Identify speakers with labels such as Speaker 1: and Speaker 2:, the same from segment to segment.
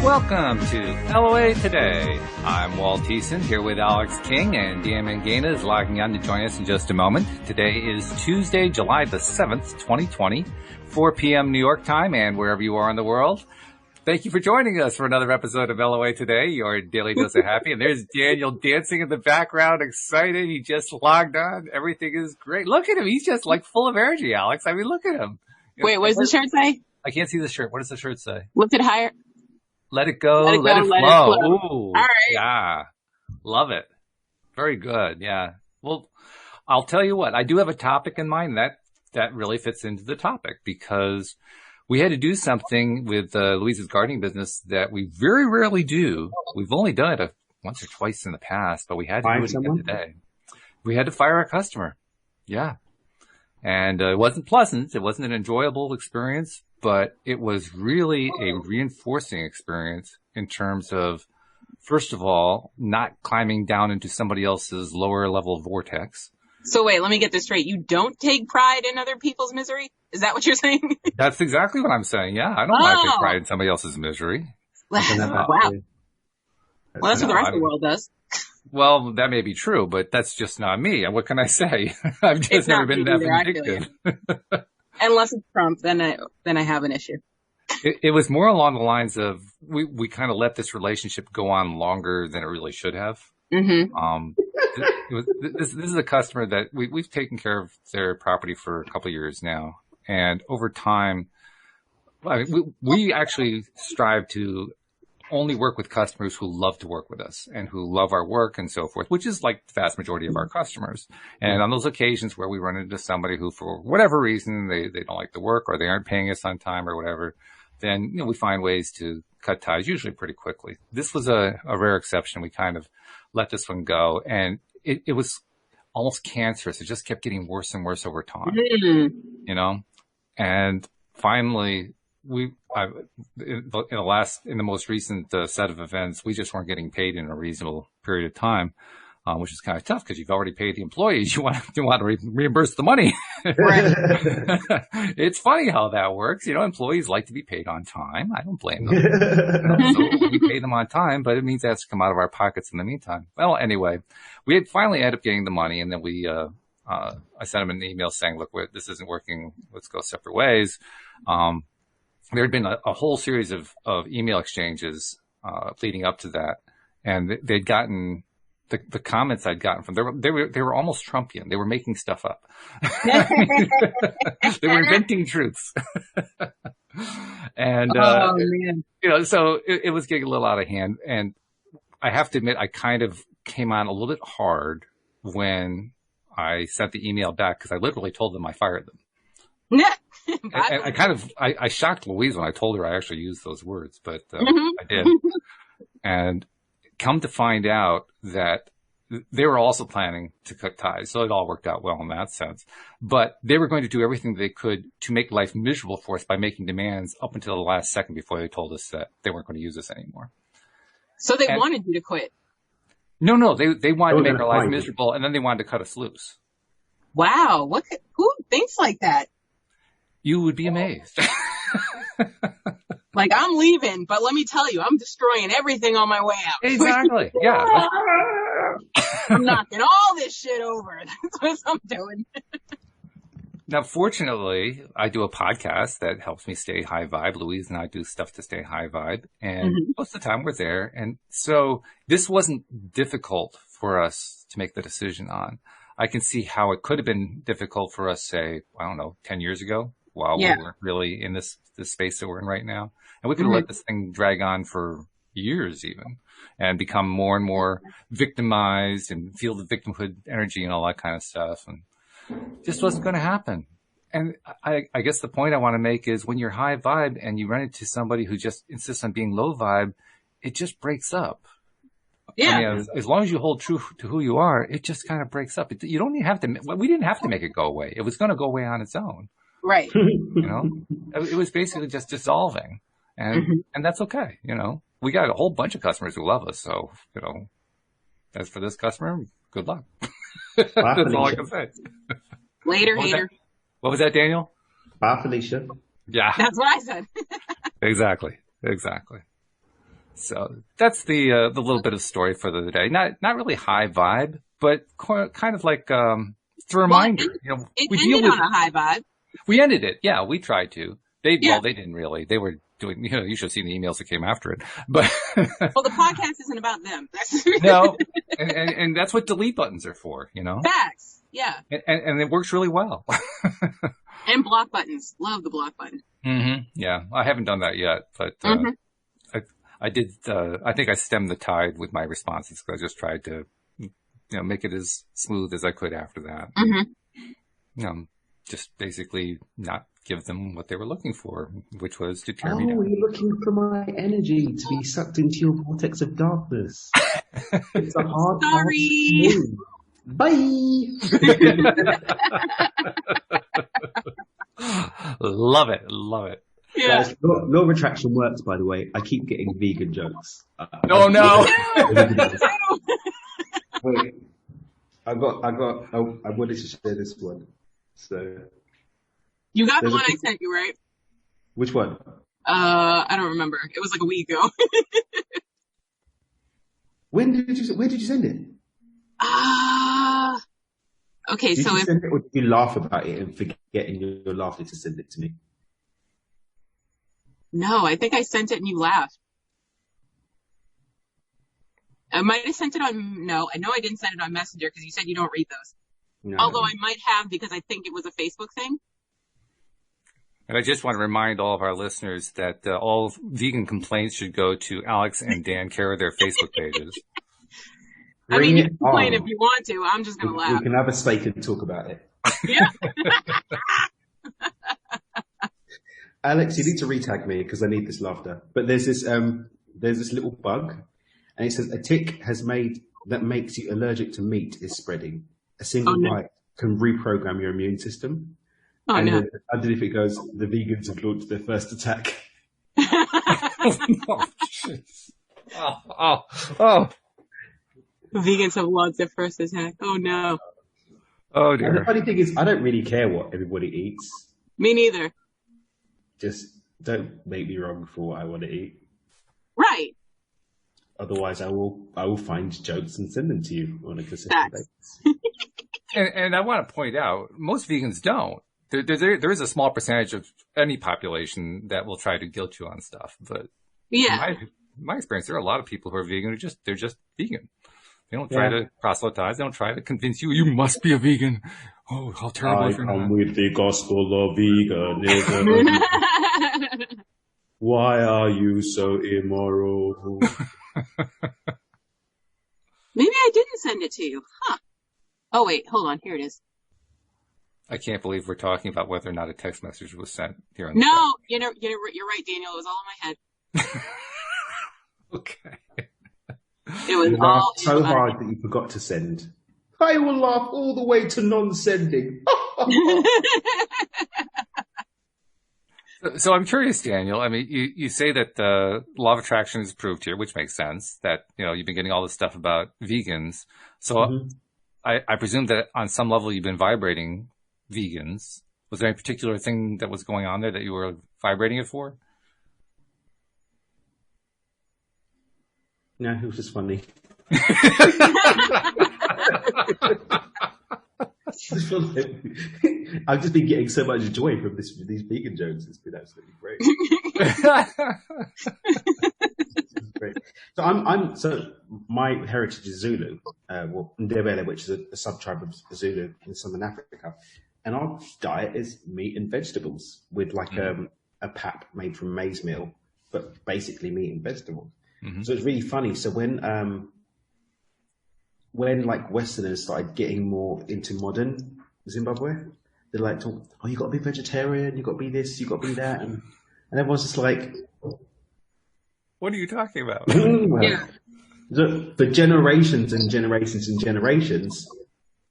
Speaker 1: Welcome to LOA Today. I'm Walt Thiessen here with Alex King, and Dan Mangana is logging on to join us in just a moment. Today is Tuesday, July the 7th, 2020, 4 p.m. New York time, and wherever you are in the world. Thank you for joining us for another episode of LOA Today, your daily dose of happy. And there's Daniel dancing in the background, excited. He just logged on. Everything is great. Look at him. He's just like full of energy, Alex. I mean, look at him.
Speaker 2: Wait, what does the shirt say?
Speaker 1: I can't see the shirt. What does the shirt say?
Speaker 2: Lift it higher.
Speaker 1: Let it go. Let it flow. Ooh, all right. Yeah. Love it. Very good. Yeah. Well, I'll tell you what, I do have a topic in mind that really fits into the topic, because we had to do something with Louise's gardening business that we very rarely do. We've only done it once or twice in the past, but we had to do it again today. We had to fire a customer. Yeah. And it wasn't pleasant. It wasn't an enjoyable experience, but it was really a reinforcing experience in terms of, first of all, not climbing down into somebody else's lower level vortex.
Speaker 2: So wait, let me get this straight. You don't take pride in other people's misery? Is that what you're saying?
Speaker 1: That's exactly what I'm saying. Yeah, I don't like to pride in somebody else's misery.
Speaker 2: Wow. Well, that's what the rest of the world does.
Speaker 1: Well, that may be true, but that's just not me. What can I say? I've just never been that vindictive.
Speaker 2: Unless it's Trump, then I have an issue.
Speaker 1: It was more along the lines of we kind of let this relationship go on longer than it really should have.
Speaker 2: Mm-hmm.
Speaker 1: This is a customer that we've taken care of their property for a couple of years now, and over time, I mean, we actually strive to only work with customers who love to work with us and who love our work and so forth, which is like the vast majority of our customers. And on those occasions where we run into somebody who, for whatever reason, they don't like the work or they aren't paying us on time or whatever, then, we find ways to cut ties, usually pretty quickly. This was a rare exception. We kind of let this one go, and it was almost cancerous. It just kept getting worse and worse over time, and finally, in the most recent set of events, we just weren't getting paid in a reasonable period of time, which is kind of tough because you've already paid the employees. You want to reimburse the money.
Speaker 2: Right.
Speaker 1: It's funny how that works. Employees like to be paid on time. I don't blame them. So we pay them on time, but it means it has to come out of our pockets in the meantime. Well, anyway, we had finally ended up getting the money, and then I sent them an email saying, look, this isn't working. Let's go separate ways. There had been a whole series of email exchanges leading up to that, and they'd gotten the comments I'd gotten from them. They were almost Trumpian. They were making stuff up. They were inventing truths, and
Speaker 2: man.
Speaker 1: so it was getting a little out of hand. And I have to admit, I kind of came on a little bit hard when I sent the email back, because I literally told them I fired them. And I shocked Louise when I told her I actually used those words, but I did. And come to find out that they were also planning to cut ties. So it all worked out well in that sense. But they were going to do everything they could to make life miserable for us by making demands up until the last second before they told us that they weren't going to use us anymore.
Speaker 2: So they wanted you to quit?
Speaker 1: No, they wanted to make our life miserable, and then they wanted to cut us loose.
Speaker 2: Wow. Who thinks like that?
Speaker 1: You would be amazed.
Speaker 2: Like, I'm leaving, but let me tell you, I'm destroying everything on my way out.
Speaker 1: Exactly. Yeah.
Speaker 2: I'm knocking all this shit over. That's what I'm doing.
Speaker 1: Now, fortunately, I do a podcast that helps me stay high vibe. Louise and I do stuff to stay high vibe. And most of the time we're there. And so this wasn't difficult for us to make the decision on. I can see how it could have been difficult for us, say, 10 years ago, while we weren't really in this space that we're in right now. And we could have let this thing drag on for years even, and become more and more victimized and feel the victimhood energy and all that kind of stuff. And just wasn't going to happen. And I guess the point I want to make is, when you're high vibe and you run into somebody who just insists on being low vibe, it just breaks up.
Speaker 2: Yeah.
Speaker 1: I mean, as long as you hold true to who you are, it just kind of breaks up. You don't even have to, we didn't have to make it go away. It was going to go away on its own.
Speaker 2: Right.
Speaker 1: It was basically just dissolving, and that's okay. We got a whole bunch of customers who love us. So, as for this customer, good luck. That's all I can say.
Speaker 2: Later, hater.
Speaker 1: What was that, Daniel?
Speaker 3: Bye, Felicia.
Speaker 1: Yeah.
Speaker 2: That's what I said.
Speaker 1: Exactly. So that's the little bit of story for the day. Not really high vibe, but kind of like, it's a reminder.
Speaker 2: It ended on a high vibe.
Speaker 1: We ended it. Yeah, we tried to. They didn't really. They were doing, you should have seen the emails that came after it. But
Speaker 2: well, the podcast isn't about them.
Speaker 1: No, and that's what delete buttons are for,
Speaker 2: Facts. Yeah.
Speaker 1: And it works really well.
Speaker 2: And block buttons. Love the block button.
Speaker 1: Mm-hmm. Yeah, I haven't done that yet, but I did. I think I stemmed the tide with my responses because I just tried to, make it as smooth as I could after that.
Speaker 2: Mm-hmm.
Speaker 1: Just basically not give them what they were looking for, which was to tear me down.
Speaker 3: Oh, you're looking for my energy to be sucked into your vortex of darkness. It's a hard
Speaker 2: Sorry.
Speaker 3: Bye.
Speaker 1: Love it.
Speaker 2: Yeah.
Speaker 3: Guys, no retraction works, by the way. I keep getting vegan jokes.
Speaker 1: Oh no.
Speaker 3: Wait, I wanted to share this one. So
Speaker 2: you got the one I sent you, right?
Speaker 3: Which one?
Speaker 2: I don't remember. It was like a week ago.
Speaker 3: Where did you send it?
Speaker 2: Okay,
Speaker 3: did you send it, or did you laugh about it and forget in your laughter to send it to me?
Speaker 2: No, I think I sent it and you laughed. I might have sent it on, no, I know I didn't send it on Messenger because you said you don't read those.
Speaker 3: No.
Speaker 2: Although I might have because I think it was a Facebook thing.
Speaker 1: And I just want to remind all of our listeners that all vegan complaints should go to Alex and Dan Care, their Facebook pages.
Speaker 2: I mean, you can complain if you want to. I'm just going to laugh.
Speaker 3: We can have a steak and talk about it.
Speaker 2: Yeah.
Speaker 3: Alex, you need to retag me because I need this laughter. But there's this little bug, and it says a tick that makes you allergic to meat is spreading. A single bite can reprogram your immune system.
Speaker 2: Oh,
Speaker 3: and
Speaker 2: no.
Speaker 3: underneath it goes, the vegans have launched their first attack.
Speaker 1: Oh, jeez. Oh.
Speaker 2: Vegans have launched their first attack. Oh, no.
Speaker 1: Oh, dear.
Speaker 3: And the funny thing is, I don't really care what everybody eats.
Speaker 2: Me neither.
Speaker 3: Just don't make me wrong for what I want to eat.
Speaker 2: Right.
Speaker 3: Otherwise, I will find jokes and send them to you on a consistent basis.
Speaker 1: And I want to point out, most vegans don't. There is a small percentage of any population that will try to guilt you on stuff, but
Speaker 2: yeah,
Speaker 1: in my experience, there are a lot of people who are vegan they're just vegan. They don't try to proselytize. They don't try to convince you must be a vegan. Oh, how terrible! I
Speaker 3: come with the gospel of veganism. Why are you so immoral?
Speaker 2: Maybe I didn't send it to you. Huh. Oh wait, hold on. Here it is.
Speaker 1: I can't believe we're talking about whether or not a text message was sent here on the
Speaker 2: No,
Speaker 1: show.
Speaker 2: you're right, Daniel. It was all in my head.
Speaker 1: Okay.
Speaker 2: It was
Speaker 3: you
Speaker 2: all
Speaker 3: so hard that you forgot to send. I will laugh all the way to non-sending.
Speaker 1: So I'm curious, Daniel. I mean, you say that the law of attraction is proved here, which makes sense. That you've been getting all this stuff about vegans. So I presume that on some level you've been vibrating vegans. Was there any particular thing that was going on there that you were vibrating it for?
Speaker 3: No, it was just funny. I've just been getting so much joy from these vegan jokes. It's been absolutely great. Great. So my heritage is Zulu, Ndebele, which is a sub-tribe of Zulu in Southern Africa. And our diet is meat and vegetables with like a pap made from maize meal, but basically meat and vegetables. Mm-hmm. So it's really funny. So when like Westerners started getting more into modern Zimbabwe, they're like, oh, you got to be vegetarian, you got to be this, you got to be that. And everyone's just like,
Speaker 1: what are you talking about?
Speaker 3: Well, for generations and generations and generations,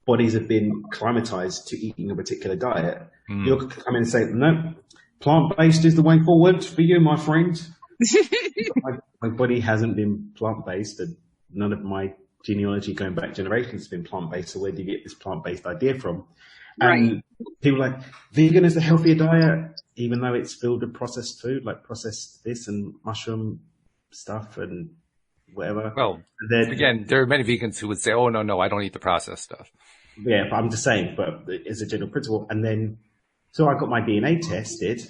Speaker 3: bodies have been climatized to eating a particular diet. You'll come in and say, no, plant-based is the way forward for you, my friend. my body hasn't been plant-based, and none of my genealogy going back generations has been plant-based. So where do you get this plant-based idea from? And people are like, vegan is a healthier diet, even though it's filled with processed food, like processed this and mushroom stuff and whatever.
Speaker 1: Well,
Speaker 3: and then,
Speaker 1: again, there are many vegans who would say, "Oh no, I don't eat the processed stuff."
Speaker 3: Yeah, but I'm just saying, but as a general principle. And then, so I got my DNA tested,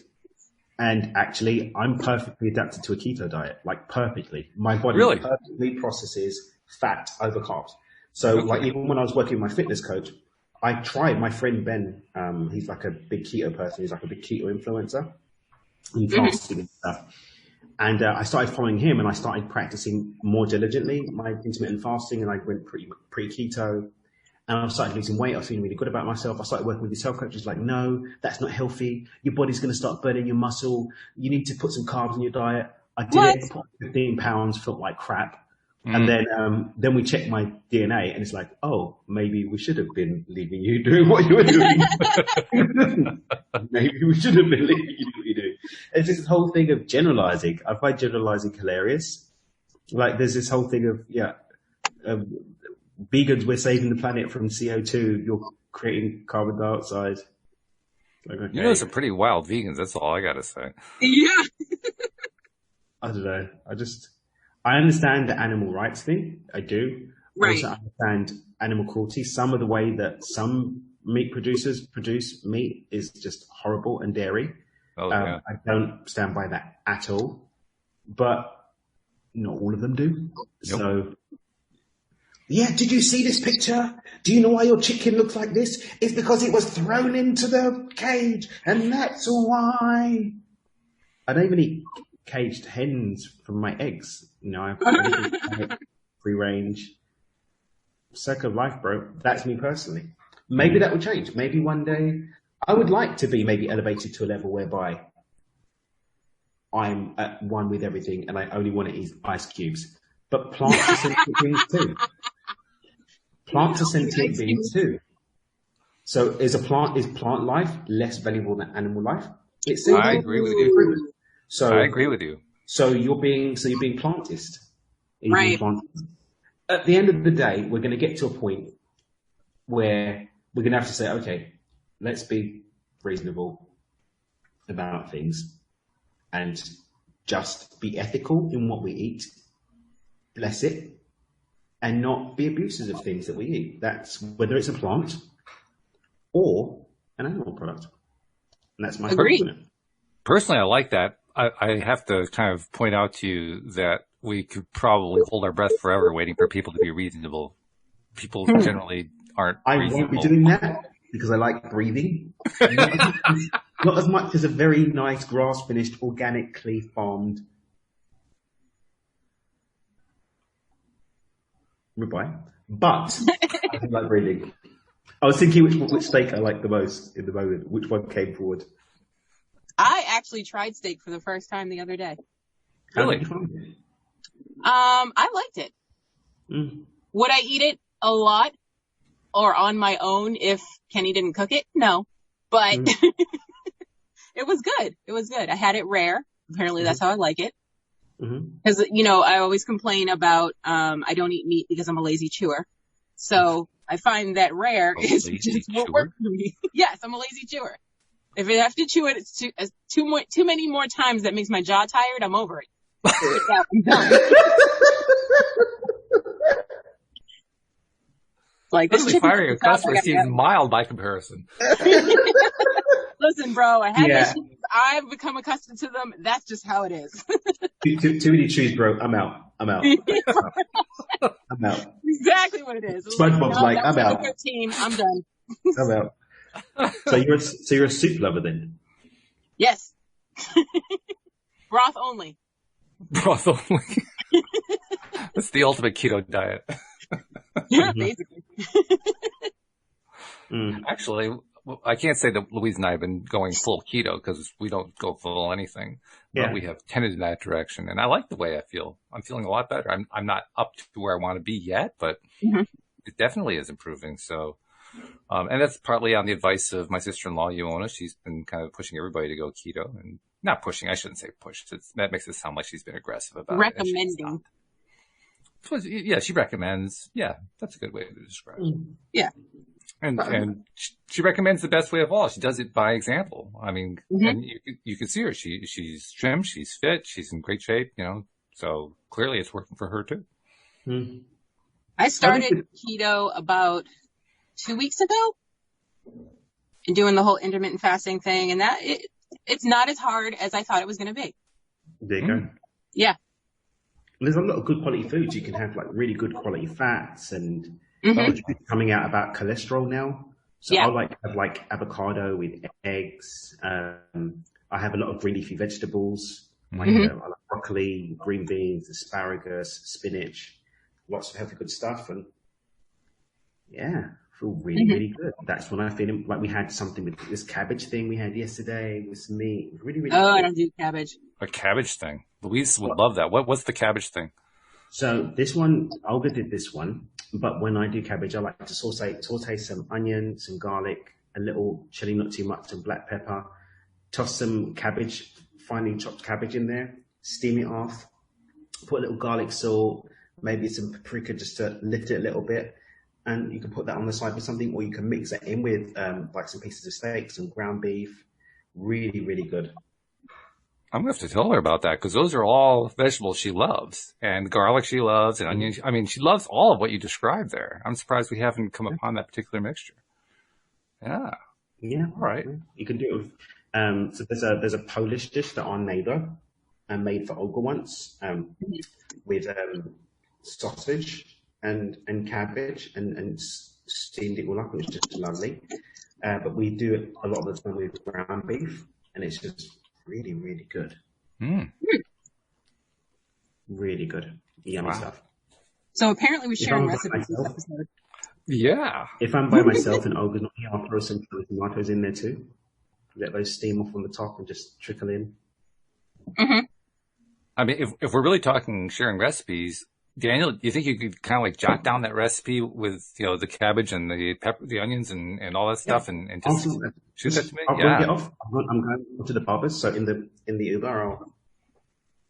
Speaker 3: and actually, I'm perfectly adapted to a keto diet, like perfectly. My body
Speaker 1: Really?
Speaker 3: perfectly processes fat over carbs. So, like, even when I was working with my fitness coach, I tried. My friend Ben, he's like a big keto person. He's like a big keto influencer and fasting and stuff. And I started following him, and I started practicing more diligently my intermittent fasting, and I went pre-keto. And I started losing weight. I was feeling really good about myself. I started working with this health coach. He's like, no, that's not healthy. Your body's going to start burning your muscle. You need to put some carbs in your diet. I did it. Put 15 pounds, felt like crap. And then we checked my DNA, and it's like, oh, maybe we should have been leaving you doing what you were doing. Maybe we should have been leaving you doing what you do. It's this whole thing of generalizing. I find generalizing hilarious. Like, there's this whole thing of, vegans, we're saving the planet from CO2. You're creating carbon dioxide. Like, okay.
Speaker 1: You know, some pretty wild vegans. That's all I got to say.
Speaker 2: Yeah.
Speaker 3: I don't know. I understand the animal rights thing. I do.
Speaker 2: Right.
Speaker 3: I also understand animal cruelty. Some of the way that some meat producers produce meat is just horrible and dairy.
Speaker 1: Oh, yeah.
Speaker 3: I don't stand by that at all. But not all of them do.
Speaker 1: Nope.
Speaker 3: So, yeah, did you see this picture? Do you know why your chicken looks like this? It's because it was thrown into the cage, and that's why. I don't even eat caged hens from my eggs. You know, I free range. Circle of life, bro. That's me personally. Maybe that will change. Maybe one day I would like to be maybe elevated to a level whereby I'm at one with everything and I only want to eat ice cubes. But plants are sentient beings too. Plants are sentient beings too. So is plant life less valuable than animal life?
Speaker 1: I agree with you.
Speaker 3: So
Speaker 1: I agree with you.
Speaker 3: So you're being plantist.
Speaker 2: Right.
Speaker 3: At the end of the day, we're going to get to a point where we're going to have to say, okay, let's be reasonable about things and just be ethical in what we eat, bless it, and not be abuses of things that we eat. That's whether it's a plant or an animal product. And that's my opinion.
Speaker 1: Personally, I like that. I have to kind of point out to you that we could probably hold our breath forever waiting for people to be reasonable. People generally aren't reasonable.
Speaker 3: I won't be doing that because I like breathing. Not as much as a very nice grass-finished, organically farmed ribeye. But I do like breathing. I was thinking which steak I like the most in the moment. Which one came forward?
Speaker 2: I actually tried steak for the first time the other day.
Speaker 1: Really?
Speaker 2: I liked it. Would I eat it a lot or on my own if Kenny didn't cook it? No, but it was good. It was good. I had it rare. Apparently that's how I like it. Because, you know, I always complain about, I don't eat meat because I'm a lazy chewer. So I find that rare is just what works for me. Yes, I'm a lazy chewer. If I have to chew it too many more times that makes my jaw tired, I'm over it. I'm done. Like this chicken
Speaker 1: firing a customer seems mild by comparison.
Speaker 2: Listen, bro, I had issues. I've become accustomed to them. That's just how it is.
Speaker 3: Too many chews, bro. I'm out. I'm out.
Speaker 2: Exactly what it is.
Speaker 3: SpongeBob's like, I'm out.
Speaker 2: 13, I'm done.
Speaker 3: I'm out. So you're a soup lover then?
Speaker 2: Yes. Broth only.
Speaker 1: Broth only. That's the ultimate keto diet.
Speaker 2: Yeah, basically.
Speaker 1: Actually, I can't say that Louise and I have been going full keto because we don't go full anything, but we have tended in that direction. And I like the way I feel. I'm feeling a lot better. I'm not up to where I want to be yet, but it definitely is improving. So, and that's partly on the advice of my sister-in-law, Ioana. She's been kind of pushing everybody to go keto, and not pushing. I shouldn't say push. That makes it sound like she's been aggressive about
Speaker 2: recommending.
Speaker 1: it. Yeah, she recommends. Yeah, that's a good way to describe it.
Speaker 2: Yeah.
Speaker 1: And she recommends the best way of all. She does it by example. I mean, and you can see her. She's trim. She's fit. She's in great shape. You know, So clearly it's working for her too.
Speaker 2: I started keto about 2 weeks ago and doing the whole intermittent fasting thing, and it's not as hard as I thought it was going to be.
Speaker 3: There you go.
Speaker 2: Yeah.
Speaker 3: There's a lot of good quality foods. You can have like really good quality fats and coming out about cholesterol now. So I like to have like avocado with eggs. I have a lot of green leafy vegetables. I like broccoli, green beans, asparagus, spinach, lots of healthy good stuff. And yeah, I feel really, really good. That's when I feel like we had something with this cabbage thing we had yesterday with some meat. It was really, really good.
Speaker 2: I don't do cabbage.
Speaker 1: A cabbage thing. Louise would love that. What's the cabbage thing?
Speaker 3: So this one, Olga did this one, but when I do cabbage, I like to saute some onion, some garlic, a little chili, not too much, and black pepper. Toss some cabbage, finely chopped cabbage in there, steam it off, put a little garlic salt, maybe some paprika just to lift it a little bit. And you can put that on the side with something, or you can mix that in with like some pieces of steak, some ground beef. Really, really good.
Speaker 1: I'm going to have to tell her about that because those are all vegetables she loves, and garlic she loves, and onion. I mean, she loves all of what you described there. I'm surprised we haven't come upon that particular mixture. Yeah.
Speaker 3: Yeah.
Speaker 1: All right.
Speaker 3: You can do it with, so there's a Polish dish that our neighbor made for Olga once, with, sausage and cabbage and steamed it all up. It was just lovely. But we do it a lot of the time with ground beef, and it's just really, really good. Really good. Yummy stuff.
Speaker 2: So apparently we're sharing recipes this episode.
Speaker 1: Yeah.
Speaker 3: If I'm by myself and Olga's not here, I'll throw some tomatoes in there too. Let those steam off on the top and just trickle in.
Speaker 1: I mean, if we're really talking sharing recipes, Daniel, do you think you could kind of like jot down that recipe with, the cabbage and the pepper, the onions and all that stuff and just shoot that to me?
Speaker 3: I'll bring it off. I'm going to the barbers. So in the Uber,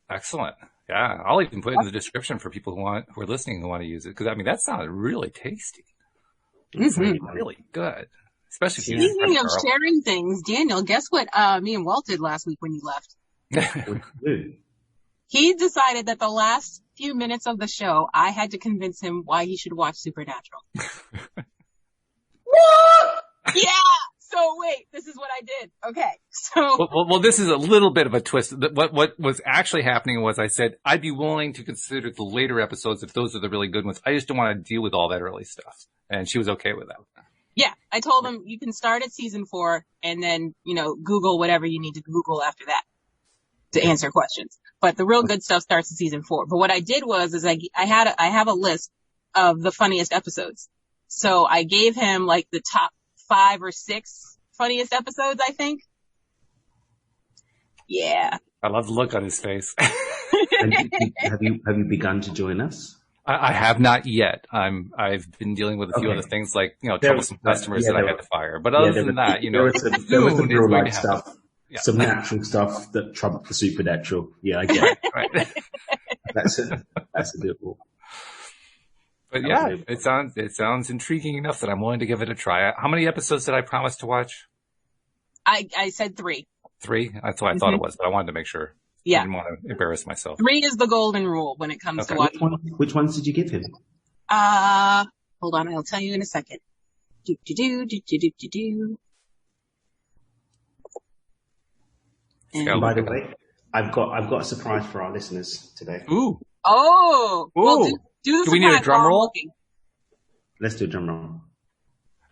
Speaker 1: Excellent. Yeah. I'll even put it in the description for people who are listening who want to use it. Cause I mean, that sounded really tasty. It's really good. Especially if you
Speaker 2: Speaking of sharing things, Daniel, guess what, me and Walt did last week when you left? He decided that the last few minutes of the show, I had to convince him why he should watch Supernatural. What? Yeah! So wait, this is what I did. Okay, so.
Speaker 1: Well, this is a little bit of a twist. What was actually happening was I said, I'd be willing to consider the later episodes if those are the really good ones. I just don't want to deal with all that early stuff. And she was okay with that.
Speaker 2: Yeah, I told him you can start at season 4 and then, Google whatever you need to Google after that to answer questions. But the real good stuff starts in season 4. But what I did was I have a list of the funniest episodes. So I gave him like the top 5 or 6 funniest episodes, I think. Yeah.
Speaker 1: I love the look on his face.
Speaker 3: Have you begun to join us?
Speaker 1: I have not yet. I've been dealing with a few other things like, troublesome customers that I had to fire. But other than that,
Speaker 3: there was some real life stuff. Yeah. Some natural stuff that trumped the supernatural. Yeah, I get it.
Speaker 1: Right.
Speaker 3: That's doable.
Speaker 1: But yeah, it sounds intriguing enough that I'm willing to give it a try. How many episodes did I promise to watch?
Speaker 2: I said 3.
Speaker 1: 3? That's what I thought it was, but I wanted to make sure.
Speaker 2: Yeah.
Speaker 1: I didn't want to embarrass myself.
Speaker 2: 3 is the golden rule when it comes to watching.
Speaker 3: Which ones did you give him?
Speaker 2: Hold on, I'll tell you in a second.
Speaker 3: And by the way, I've got a surprise for our listeners today.
Speaker 1: Ooh.
Speaker 2: Oh. Ooh. Well, do
Speaker 1: we need a drum roll?
Speaker 3: Let's do a drum roll.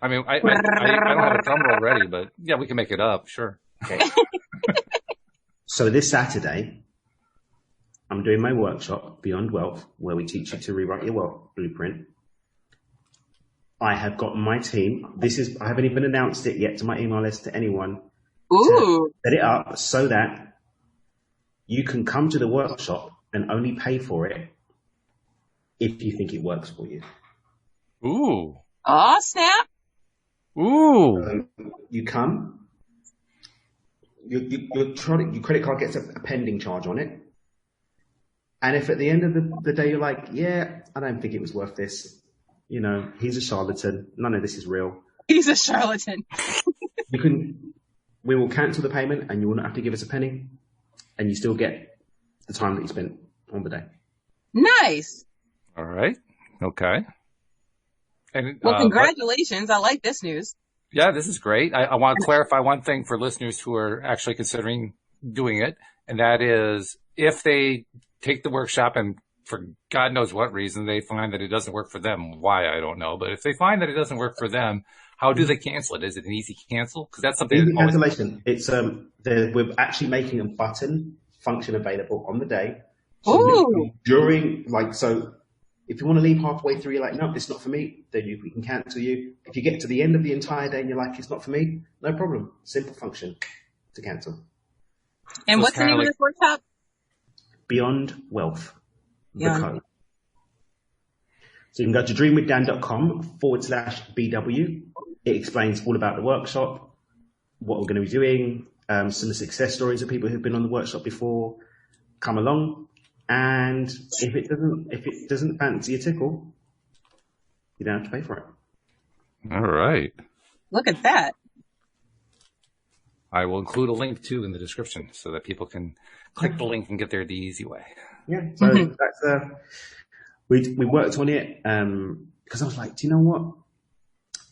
Speaker 1: I mean, I don't have a drum roll ready, but yeah, we can make it up. Sure.
Speaker 3: Okay. So this Saturday, I'm doing my workshop, Beyond Wealth, where we teach you to rewrite your wealth blueprint. I have got my team. I haven't even announced it yet to my email list to anyone.
Speaker 2: Ooh.
Speaker 3: To set it up so that you can come to the workshop and only pay for it if you think it works for you.
Speaker 1: Ooh.
Speaker 2: Oh, snap.
Speaker 1: Ooh.
Speaker 3: You come. Your credit card gets a pending charge on it. And if at the end of the day you're like, yeah, I don't think it was worth this. He's a charlatan. None of this is real.
Speaker 2: He's a charlatan.
Speaker 3: We will cancel the payment and you will not have to give us a penny. And you still get the time that you spent on the day.
Speaker 2: Nice.
Speaker 1: All right. Okay. And,
Speaker 2: well, congratulations. I like this news.
Speaker 1: Yeah, this is great. I want to clarify one thing for listeners who are actually considering doing it. And that is if they take the workshop and for God knows what reason they find that it doesn't work for them, why, I don't know. But if they find that it doesn't work for them, how do they cancel it? Is it an easy cancel? Because that's something.
Speaker 3: Easy cancellation. It's we're actually making a button function available on the day. So during so if you want to leave halfway through, you're like, no, it's not for me. Then we can cancel you. If you get to the end of the entire day and you're like, it's not for me, no problem. Simple function to cancel.
Speaker 2: And what's the name of this workshop?
Speaker 3: Beyond Wealth. The code. So you can go to dreamwithdan.com/BW. It explains all about the workshop, what we're going to be doing, some success stories of people who've been on the workshop before. Come along, and if it doesn't fancy your tickle, you don't have to pay for it.
Speaker 1: All right.
Speaker 2: Look at that.
Speaker 1: I will include a link too in the description so that people can click the link and get there the easy way.
Speaker 3: Yeah. So that's we worked on it because I was like, do you know what?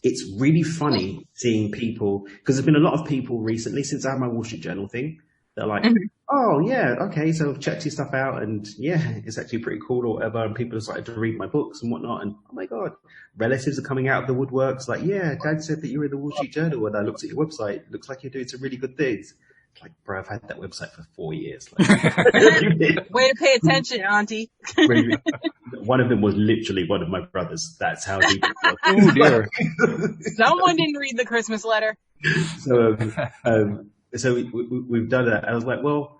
Speaker 3: It's really funny seeing people, because there's been a lot of people recently since I had my Wall Street Journal thing. They're like, oh yeah, okay, so I've checked your stuff out and yeah, it's actually pretty cool or whatever. And people have started to read my books and whatnot. And oh my God, relatives are coming out of the woodworks like, yeah, Dad said that you were in the Wall Street Journal and I looked at your website. It looks like you're doing some really good things. It's like, bro, I've had that website for 4 years. Like,
Speaker 2: way to pay attention, Auntie.
Speaker 3: One of them was literally one of my brothers. That's how deep it was.
Speaker 1: Oh dear.
Speaker 2: Someone didn't read the Christmas letter.
Speaker 3: So we've done that. I was like, well,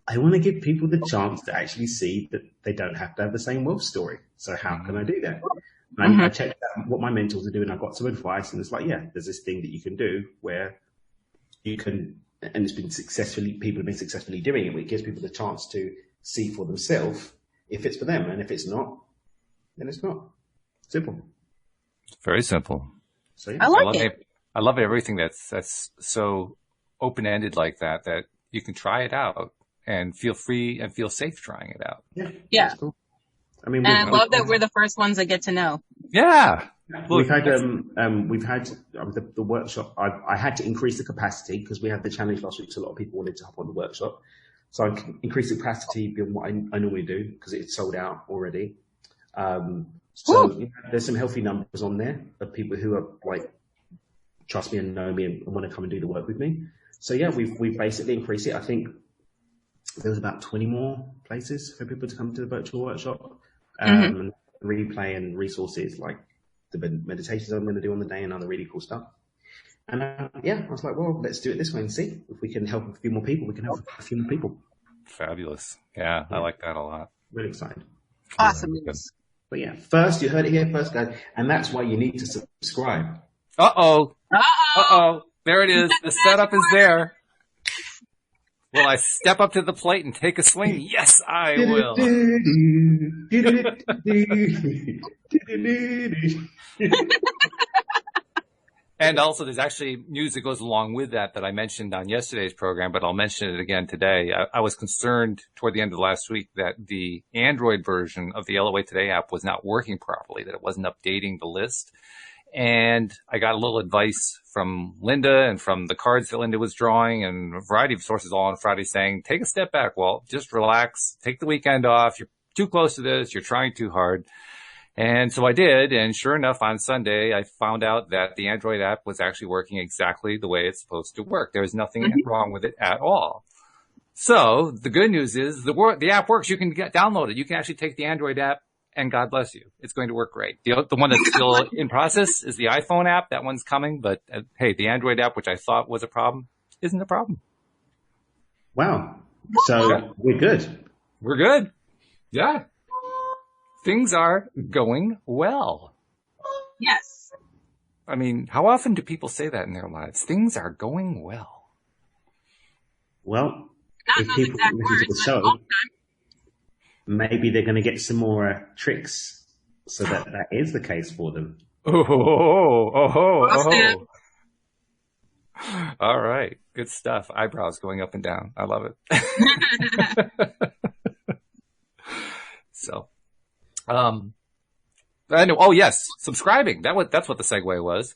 Speaker 3: I want to give people the chance to actually see that they don't have to have the same wealth story. So how can I do that? And I checked out what my mentors are doing. I got some advice and it's like, yeah, there's this thing that you can do where you can, and it's been people have been successfully doing it, where it gives people the chance to see for themselves if it's for them. And if it's not, then it's not. Simple.
Speaker 1: Very simple.
Speaker 3: So, yeah.
Speaker 2: I love it.
Speaker 1: I love everything that's so open-ended like that you can try it out and feel free and feel safe trying it out.
Speaker 2: Yeah.
Speaker 3: Cool. I mean,
Speaker 2: and I love that we're the first ones that get to know.
Speaker 1: Yeah.
Speaker 3: We've had the workshop. I had to increase the capacity because we had the challenge last week, so a lot of people wanted to hop on the workshop. So I increased the capacity beyond what I normally do because it's sold out already. There's some healthy numbers on there of people who are like, trust me and know me and want to come and do the work with me. So yeah, we've basically increased it. I think there was about 20 more places for people to come to the virtual workshop, and replay and resources like the meditations I'm going to do on the day and other really cool stuff. And I was like, well, let's do it this way and see if we can help a few more people. We can help a few more people.
Speaker 1: Fabulous. Yeah. I like that a lot.
Speaker 3: Really excited.
Speaker 2: Awesome news.
Speaker 3: But yeah, first, you heard it here first, guys. And that's why you need to subscribe.
Speaker 1: Uh-oh. There it is. The setup is there. Will I step up to the plate and take a swing? Yes, I will. And also, there's actually news that goes along with that I mentioned on yesterday's program, but I'll mention it again today. I was concerned toward the end of last week that the Android version of the LOA Today app was not working properly, that it wasn't updating the list. And I got a little advice from Linda and from the cards that Linda was drawing and a variety of sources all on Friday saying, take a step back, Walt, just relax, take the weekend off. You're too close to this. You're trying too hard. And so I did. And sure enough, on Sunday, I found out that the Android app was actually working exactly the way it's supposed to work. There's nothing wrong with it at all. So the good news is the app works. You can download it. You can actually take the Android app. And God bless you. It's going to work great. The one that's still in process is the iPhone app. That one's coming. But hey, the Android app, which I thought was a problem, isn't a problem.
Speaker 3: Wow. So we're good.
Speaker 1: We're good. Yeah. Things are going well.
Speaker 2: Yes.
Speaker 1: I mean, how often do people say that in their lives? Things are going well.
Speaker 3: Well, if people listen to the show, maybe they're going to get some more tricks so that is the case for them.
Speaker 1: Oh. All right. Good stuff. Eyebrows going up and down. I love it. So, I know. Oh yes, subscribing. That's what the segue was.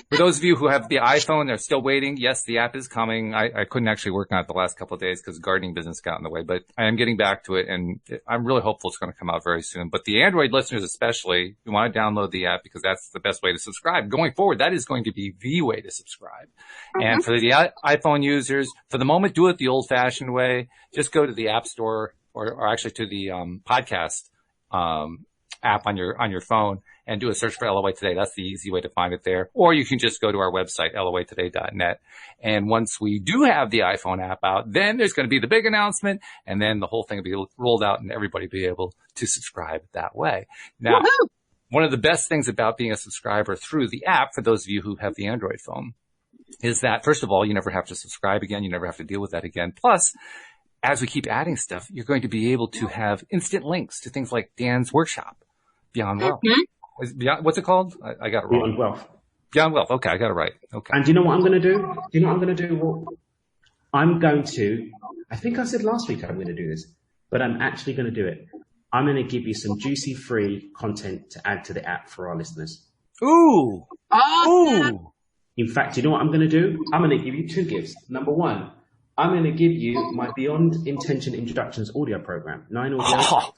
Speaker 1: For those of you who have the iPhone, they're still waiting. Yes, the app is coming. I couldn't actually work on it the last couple of days because gardening business got in the way, but I am getting back to it, and I'm really hopeful it's going to come out very soon. But the Android listeners especially, you want to download the app because that's the best way to subscribe. Going forward, that is going to be the way to subscribe. And for the iPhone users, for the moment, do it the old-fashioned way. Just go to the App Store or actually to the podcast app on your phone and do a search for LOA Today. That's the easy way to find it there. Or you can just go to our website, loatoday.net. And once we do have the iPhone app out, then there's going to be the big announcement, and then the whole thing will be rolled out and everybody will be able to subscribe that way. Now, one of the best things about being a subscriber through the app, for those of you who have the Android phone, is that, first of all, you never have to subscribe again. You never have to deal with that again. Plus, as we keep adding stuff, you're going to be able to have instant links to things like Dan's workshop, Beyond Wealth. What's it called? I got it wrong.
Speaker 3: Beyond Wealth.
Speaker 1: Beyond Wealth. Okay, I got it right. Okay.
Speaker 3: And do you know what I'm going to do? Do you know what I'm going to do? Well, I think I said last week I'm going to do this, but I'm actually going to do it. I'm going to give you some juicy free content to add to the app for our listeners.
Speaker 1: Ooh.
Speaker 2: Awesome.
Speaker 1: Ooh.
Speaker 3: In fact, you know what I'm going to do? I'm going to give you 2 gifts. Number 1, I'm going to give you my Beyond Intention Introductions audio program. 9 audios.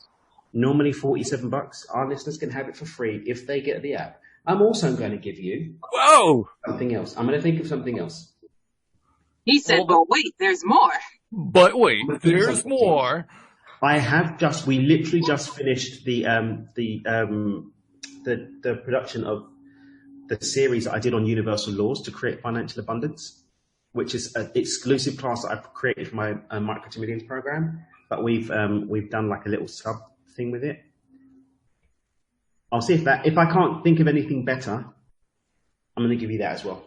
Speaker 3: Normally $47. Our listeners can have it for free if they get the app. I'm also going to give you something else. I'm going to think of something else.
Speaker 2: He said, but wait, there's more.
Speaker 1: But wait, there's more.
Speaker 3: We literally just finished the production of the series that I did on universal laws to create financial abundance, which is an exclusive class that I've created for my Micro to Millions program. But we've done like a little sub thing with it. I'll see if I can't think of anything better, I'm going to give you that as well.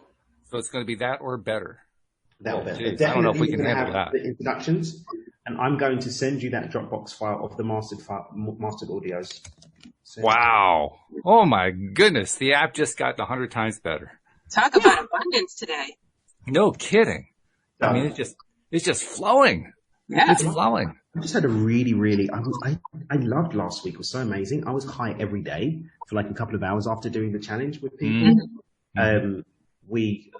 Speaker 1: So it's going to be that or better.
Speaker 3: That or better.
Speaker 1: Geez, I don't know if we can handle that.
Speaker 3: The introductions, and I'm going to send you that Dropbox file of the mastered audios.
Speaker 1: Wow. Oh my goodness. The app just got 100 times better.
Speaker 2: Talk about abundance today.
Speaker 1: No kidding. I mean, it's just flowing.
Speaker 2: Yeah.
Speaker 1: It's flowing.
Speaker 3: I just had a I loved last week. It was so amazing. I was high every day for like a couple of hours after doing the challenge with people. We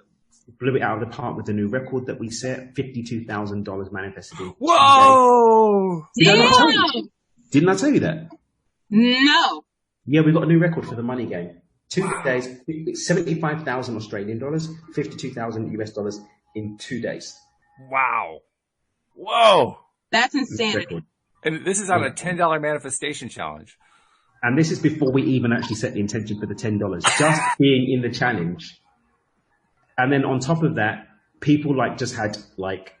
Speaker 3: blew it out of the park with the new record that we set, $52,000 manifested in.
Speaker 1: Whoa!
Speaker 3: Didn't I tell you that?
Speaker 2: No.
Speaker 3: Yeah, we got a new record for the money game. 2 days, 75,000 Australian dollars, 52,000 US dollars in 2 days.
Speaker 1: Wow. Whoa.
Speaker 2: That's insanity.
Speaker 1: And this is on a $10 manifestation challenge.
Speaker 3: And this is before we even actually set the intention for the $10, just being in the challenge. And then on top of that, people just had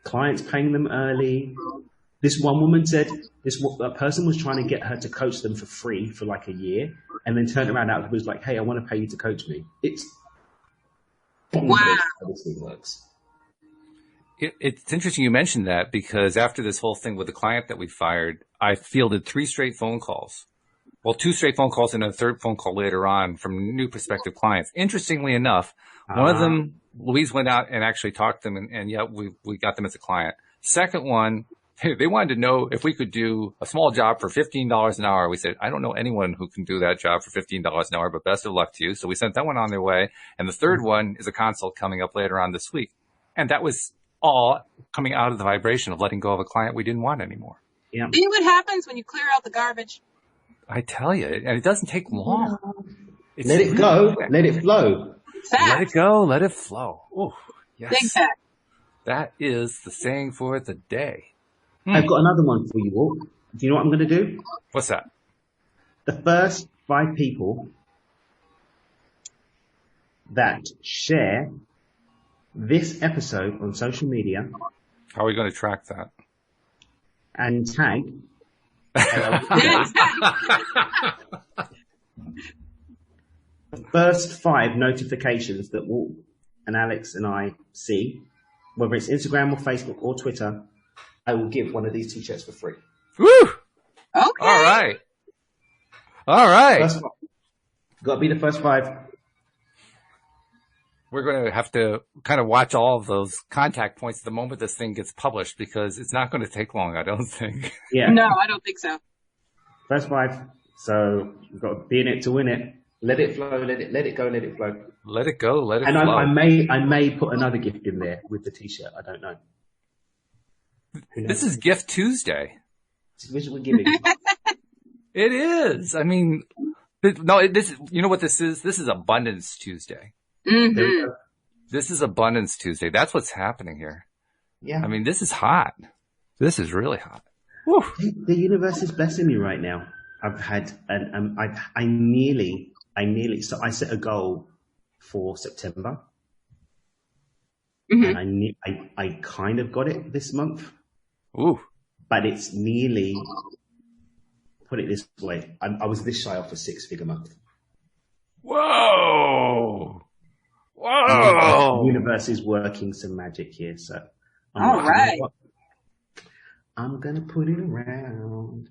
Speaker 3: clients paying them early. This one woman said a person was trying to get her to coach them for free for like a year, and then turned around out and was like, "Hey, I want to pay you to coach me." It's bonkers how this thing works.
Speaker 1: It's interesting you mentioned that, because after this whole thing with the client that we fired, I fielded 3 straight phone calls. Well, 2 straight phone calls and a third phone call later on from new prospective clients. Interestingly enough, one of them, Louise went out and actually talked to them, and we got them as a client. Second one, they wanted to know if we could do a small job for $15 an hour. We said, I don't know anyone who can do that job for $15 an hour, but best of luck to you. So we sent that one on their way. And the third one is a consult coming up later on this week. And that was all coming out of the vibration of letting go of a client we didn't want anymore.
Speaker 3: Yeah.
Speaker 2: See what happens when you clear out the garbage.
Speaker 1: I tell you, and it doesn't take long.
Speaker 3: Let it go. Let it flow.
Speaker 2: Fact.
Speaker 1: Let it go. Let it flow. Oh, yes.
Speaker 2: Big fact.
Speaker 1: That is the saying for the day.
Speaker 3: I've got another one for you all. Do you know what I'm going to do?
Speaker 1: What's that?
Speaker 3: The first 5 people that share this episode on social media.
Speaker 1: How are we going to track that?
Speaker 3: And tag. The first 5 notifications that Walt and Alex and I see, whether it's Instagram or Facebook or Twitter, I will give one of these t-shirts for free.
Speaker 1: Woo!
Speaker 2: Okay.
Speaker 1: All right. All right.
Speaker 3: Got to be the first 5.
Speaker 1: We're going to have to kind of watch all of those contact points the moment this thing gets published, because it's not going to take long, I don't think.
Speaker 3: Yeah.
Speaker 2: No, I don't think so.
Speaker 3: First 5. So we've got to be in it to win it. Let it flow. Let it go. Let it flow.
Speaker 1: Let it go. Let it
Speaker 3: and
Speaker 1: flow.
Speaker 3: I may put another gift in there with the t-shirt. I don't know.
Speaker 1: This is Gift Tuesday.
Speaker 3: It's visual giving.
Speaker 1: It is. I mean, no, this, you know what this is? This is Abundance Tuesday.
Speaker 2: Mm-hmm.
Speaker 1: This is Abundance Tuesday. That's what's happening here.
Speaker 3: Yeah.
Speaker 1: I mean, this is hot. This is really hot.
Speaker 3: Woo. The universe is blessing me right now. I've had, I nearly, so I set a goal for September.
Speaker 2: Mm-hmm.
Speaker 3: And I kind of got it this month.
Speaker 1: Ooh.
Speaker 3: But it's nearly, put it this way, I was this shy off a 6-figure month.
Speaker 1: Whoa! Whoa!
Speaker 3: The universe is working some magic here, so.
Speaker 2: All right.
Speaker 3: I'm gonna put it around.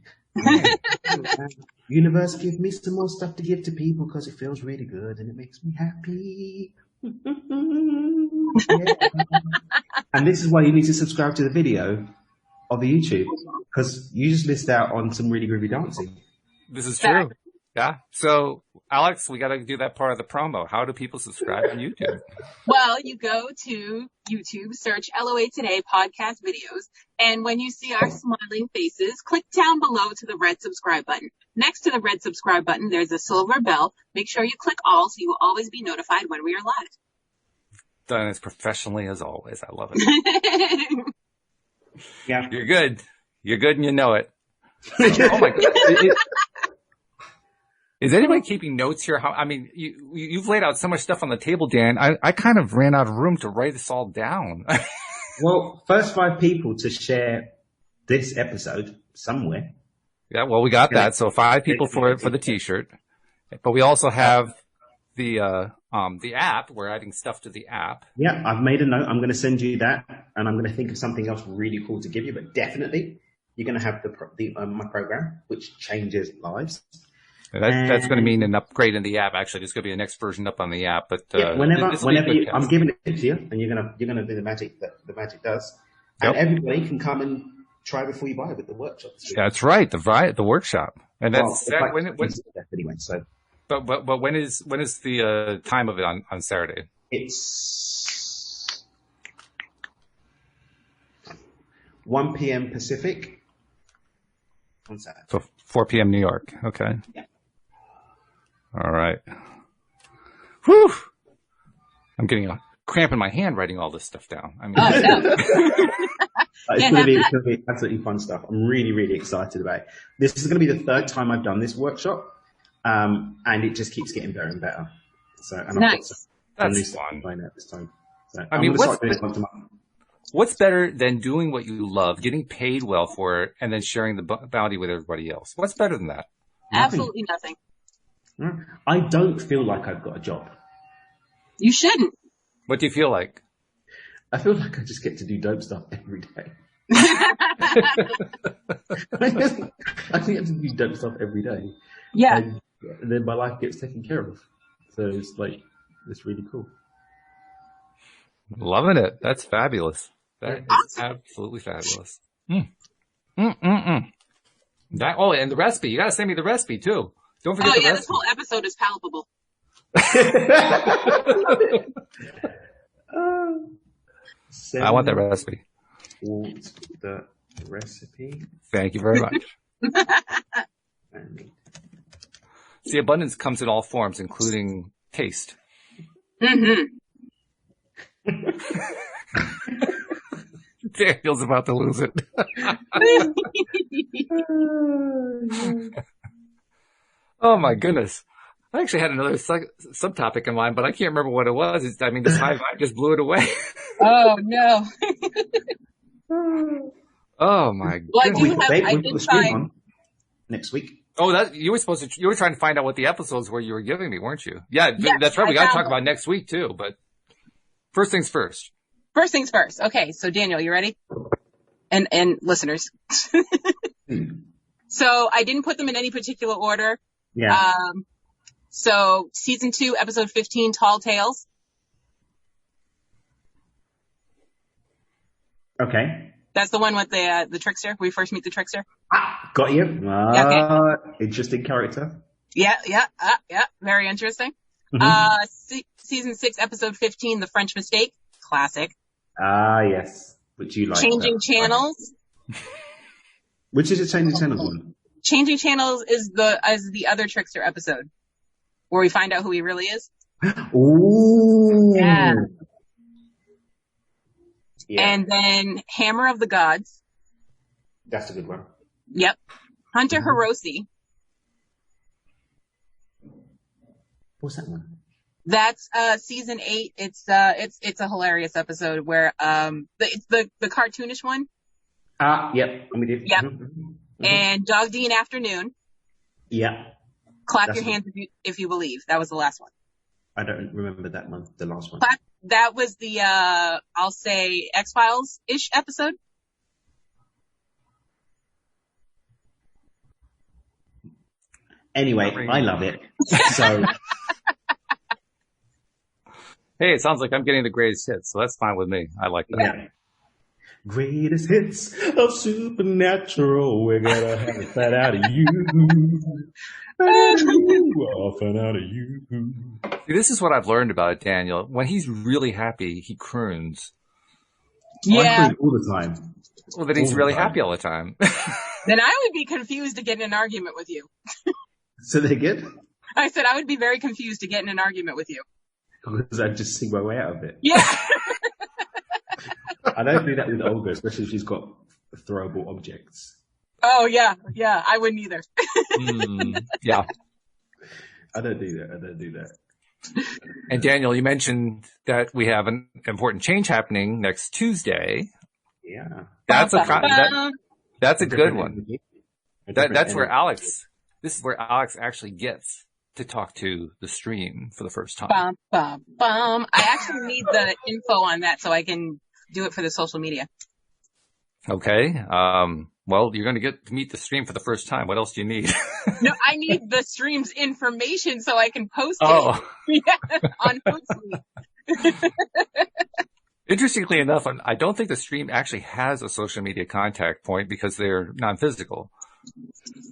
Speaker 3: Universe, give me some more stuff to give to people because it feels really good and it makes me happy. Yeah. And this is why you need to subscribe to the video of the YouTube, because you just missed out on some really groovy dancing.
Speaker 1: This is true. Yeah. So, Alex, we got to do that part of the promo. How do people subscribe on YouTube?
Speaker 2: Well, you go to YouTube, search LOA Today podcast videos, and when you see our smiling faces, click down below to the red subscribe button. Next to the red subscribe button, there's a silver bell. Make sure you click all so you will always be notified when we are live.
Speaker 1: Done as professionally as always. I love it.
Speaker 3: Yeah.
Speaker 1: You're good. You're good and you know it. Oh my God. Is anybody keeping notes here? I mean, you've laid out so much stuff on the table, Dan. I kind of ran out of room to write this all down.
Speaker 3: Well, first 5 people to share this episode somewhere.
Speaker 1: Yeah, well, we got that. So 5 people for the t-shirt, but we also have the app. We're adding stuff to the app.
Speaker 3: Yeah, I've made a note. I'm going to send you that, and I'm going to think of something else really cool to give you. But definitely, you're going to have my program, which changes lives.
Speaker 1: That's going to mean an upgrade in the app. Actually, there's going to be a next version up on the app. But
Speaker 3: whenever I'm giving it to you, and you're gonna do the magic that the magic does, and everybody can come and try before you buy with the workshop.
Speaker 1: That's right, the workshop, and that's
Speaker 3: anyway. So,
Speaker 1: but when is the time of it on Saturday?
Speaker 3: It's 1 p.m. Pacific on Saturday.
Speaker 1: So 4 p.m. New York. Okay.
Speaker 3: Yeah.
Speaker 1: All right. Whew. I'm getting a cramp in my hand writing all this stuff down. I mean,
Speaker 3: it's going to be absolutely fun stuff. I'm really, really excited about it. This is going to be the 3rd time I've done this workshop, and it just keeps getting better and better. So, and
Speaker 2: nice.
Speaker 1: That's fun.
Speaker 3: At this time. So
Speaker 1: I mean, what's better than doing what you love, getting paid well for it, and then sharing the bounty with everybody else? What's better than that?
Speaker 2: Absolutely nothing.
Speaker 3: I don't feel like I've got a job.
Speaker 2: You shouldn't.
Speaker 1: What do you feel like?
Speaker 3: I feel like I just get to do dope stuff every day. I think I have to do dope stuff every day.
Speaker 2: Yeah.
Speaker 3: And then my life gets taken care of. So it's like, it's really cool.
Speaker 1: Loving it. That's fabulous. That is absolutely fabulous. And the recipe. You got to send me the recipe too. Don't forget the recipe.
Speaker 2: This whole episode is palpable.
Speaker 1: I want that recipe.
Speaker 3: The recipe.
Speaker 1: Thank you very much. See, abundance comes in all forms, including taste.
Speaker 2: Mm-hmm.
Speaker 1: Daniel's about to lose it. Oh my goodness. I actually had another subtopic in mind, but I can't remember what it was. This high vibe just blew it away.
Speaker 2: Oh no.
Speaker 1: Oh my goodness.
Speaker 2: I did find
Speaker 3: next week.
Speaker 1: Oh, you were trying to find out what the episodes were you were giving me, weren't you? Yeah,
Speaker 2: yes,
Speaker 1: that's right. We got to talk about next week too, but first things first.
Speaker 2: First things first. Okay. So Daniel, you ready? And listeners. So I didn't put them in any particular order.
Speaker 3: Yeah.
Speaker 2: So season 2, episode 15, Tall Tales.
Speaker 3: Okay.
Speaker 2: That's the one with the trickster. We first meet the trickster.
Speaker 3: Got you.
Speaker 2: Okay.
Speaker 3: Interesting character.
Speaker 2: Yeah. Very interesting. Season 6, episode 15, The French Mistake. Classic.
Speaker 3: Yes. Which you like.
Speaker 2: Changing Channels.
Speaker 3: Which is a Changing Channels one?
Speaker 2: Changing Channels is the other trickster episode where we find out who he really is.
Speaker 3: Ooh.
Speaker 2: Yeah. And then Hammer of the Gods.
Speaker 3: That's a good one.
Speaker 2: Yep. Hunter Hiroshi.
Speaker 3: What's that one?
Speaker 2: That's season 8. It's a hilarious episode where it's the cartoonish one.
Speaker 3: Yep.
Speaker 2: Yep. And Dog Dean Afternoon.
Speaker 3: Yeah.
Speaker 2: Clap Your Hands if you believe. That was the last one.
Speaker 3: I don't remember that one, the last one.
Speaker 2: That was the I'll say X-Files-ish episode.
Speaker 3: Anyway, I love it. So
Speaker 1: hey, it sounds like I'm getting the greatest hits, so that's fine with me. I like that.
Speaker 3: Yeah. Greatest hits of Supernatural. We're gonna have a fat out of you. Often out of you.
Speaker 1: See, this is what I've learned about Daniel. When he's really happy, he croons.
Speaker 2: Yeah.
Speaker 3: I croon all the time.
Speaker 1: Well, then he's really happy all the time.
Speaker 2: Then I would be confused to get in an argument with you.
Speaker 3: So they're good?
Speaker 2: I said I would be very confused to get in an argument with you.
Speaker 3: Because I just see my way out of it.
Speaker 2: Yeah.
Speaker 3: I don't do that with Olga, especially if she's got throwable objects.
Speaker 2: Oh, yeah. I wouldn't either.
Speaker 1: Yeah.
Speaker 3: I don't do that.
Speaker 1: And Daniel, you mentioned that we have an important change happening next Tuesday.
Speaker 3: Yeah.
Speaker 1: That's a good one. That's where this is where Alex actually gets to talk to the stream for the first time.
Speaker 2: I actually need the info on that so I can do it for the social media.
Speaker 1: Okay. Well, you're going to get to meet the stream for the first time. What else do you need?
Speaker 2: No, I need the stream's information so I can post it on Hootsuite.
Speaker 1: Interestingly enough, I don't think the stream actually has a social media contact point because they're non-physical.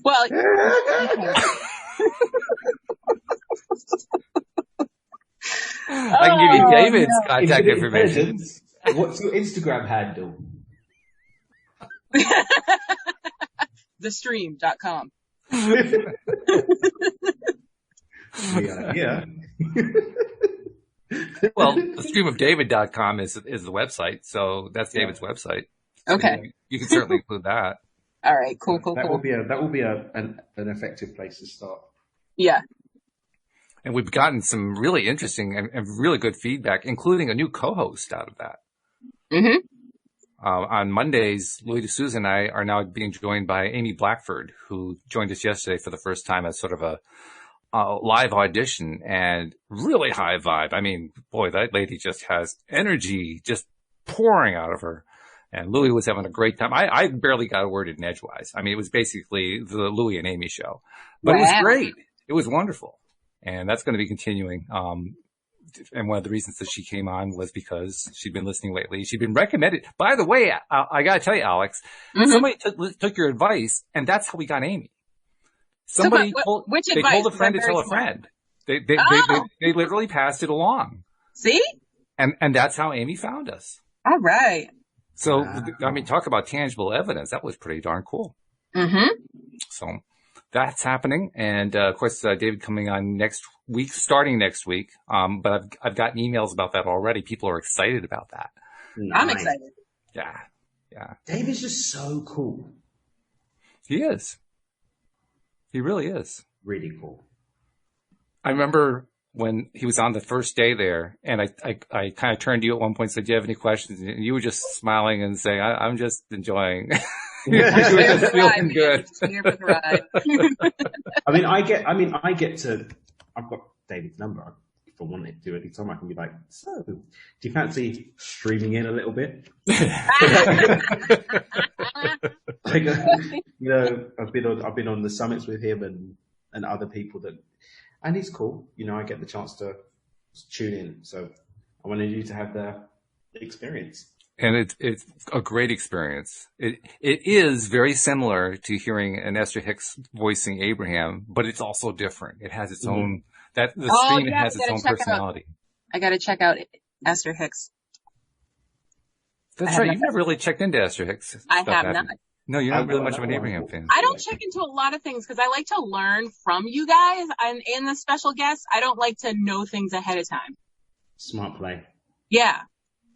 Speaker 2: Well,
Speaker 1: I can give you David's contact information.
Speaker 3: What's your Instagram handle?
Speaker 2: thestream.com.
Speaker 3: Yeah.
Speaker 1: Well, thestreamofdavid.com is the website, so that's David's website. So
Speaker 2: okay.
Speaker 1: You can certainly include that.
Speaker 2: All right, cool.
Speaker 3: That will be an effective place to start.
Speaker 2: Yeah.
Speaker 1: And we've gotten some really interesting and really good feedback, including a new co-host out of that.
Speaker 2: Mm-hmm.
Speaker 1: On Mondays, Louis D'Souza and I are now being joined by Amy Blackford, who joined us yesterday for the first time as sort of a live audition, and really high vibe. I mean, boy, that lady just has energy just pouring out of her. And Louis was having a great time. I barely got a word in edgewise. I mean, it was basically the Louis and Amy show, but It was great. It was wonderful. And that's going to be continuing. And one of the reasons that she came on was because she'd been listening lately. She'd been recommended. By the way, I got to tell you, Alex, somebody took your advice, and that's how we got Amy. Somebody told a friend to tell a friend. They literally passed it along.
Speaker 2: See?
Speaker 1: And that's how Amy found us.
Speaker 2: All right.
Speaker 1: So, I mean, talk about tangible evidence. That was pretty darn cool.
Speaker 2: Mm-hmm.
Speaker 1: So that's happening. And, of course, David coming on starting next week. But I've gotten emails about that already. People are excited about that.
Speaker 3: Nice.
Speaker 2: I'm excited.
Speaker 1: Yeah.
Speaker 3: David's just so cool.
Speaker 1: He is. He really is.
Speaker 3: Really cool.
Speaker 1: I remember when he was on the first day there, and I kind of turned to you at one point and said, do you have any questions? And you were just smiling and saying, I'm just enjoying. You were just feeling good.
Speaker 2: Here for the ride.
Speaker 3: I've got David's number. If I wanted to, any time I can be like, so, do you fancy streaming in a little bit? I've been on the summits with him and other people and he's cool. I get the chance to tune in. So I wanted you to have the experience.
Speaker 1: And it's a great experience. It is very similar to hearing an Esther Hicks voicing Abraham, but it's also different. It has its own, stream has its own personality.
Speaker 2: I gotta check out Esther Hicks.
Speaker 1: That's right. You've never really checked into Esther Hicks.
Speaker 2: I have not.
Speaker 1: No, you're not really much of an Abraham fan.
Speaker 2: I don't check into a lot of things because I like to learn from you guys and the special guests. I don't like to know things ahead of time.
Speaker 3: Smart play.
Speaker 2: Yeah.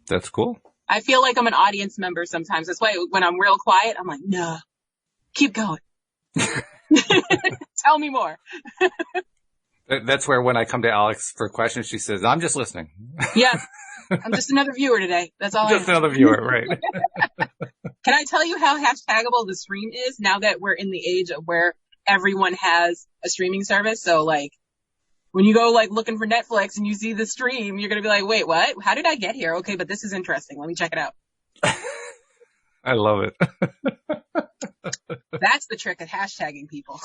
Speaker 1: That's cool.
Speaker 2: I feel like I'm an audience member sometimes. That's why when I'm real quiet, I'm like, no, keep going. Tell me more.
Speaker 1: That's where when I come to Alex for questions, she says, I'm just listening.
Speaker 2: Yeah. I'm just another viewer today. That's all.
Speaker 1: Just another viewer, right.
Speaker 2: Can I tell you how hashtagable the stream is now that we're in the age of where everyone has a streaming service? So like when you go like looking for Netflix and you see the stream, you're going to be like, wait, what? How did I get here? Okay, but this is interesting. Let me check it out.
Speaker 1: I love it.
Speaker 2: That's the trick of hashtagging people.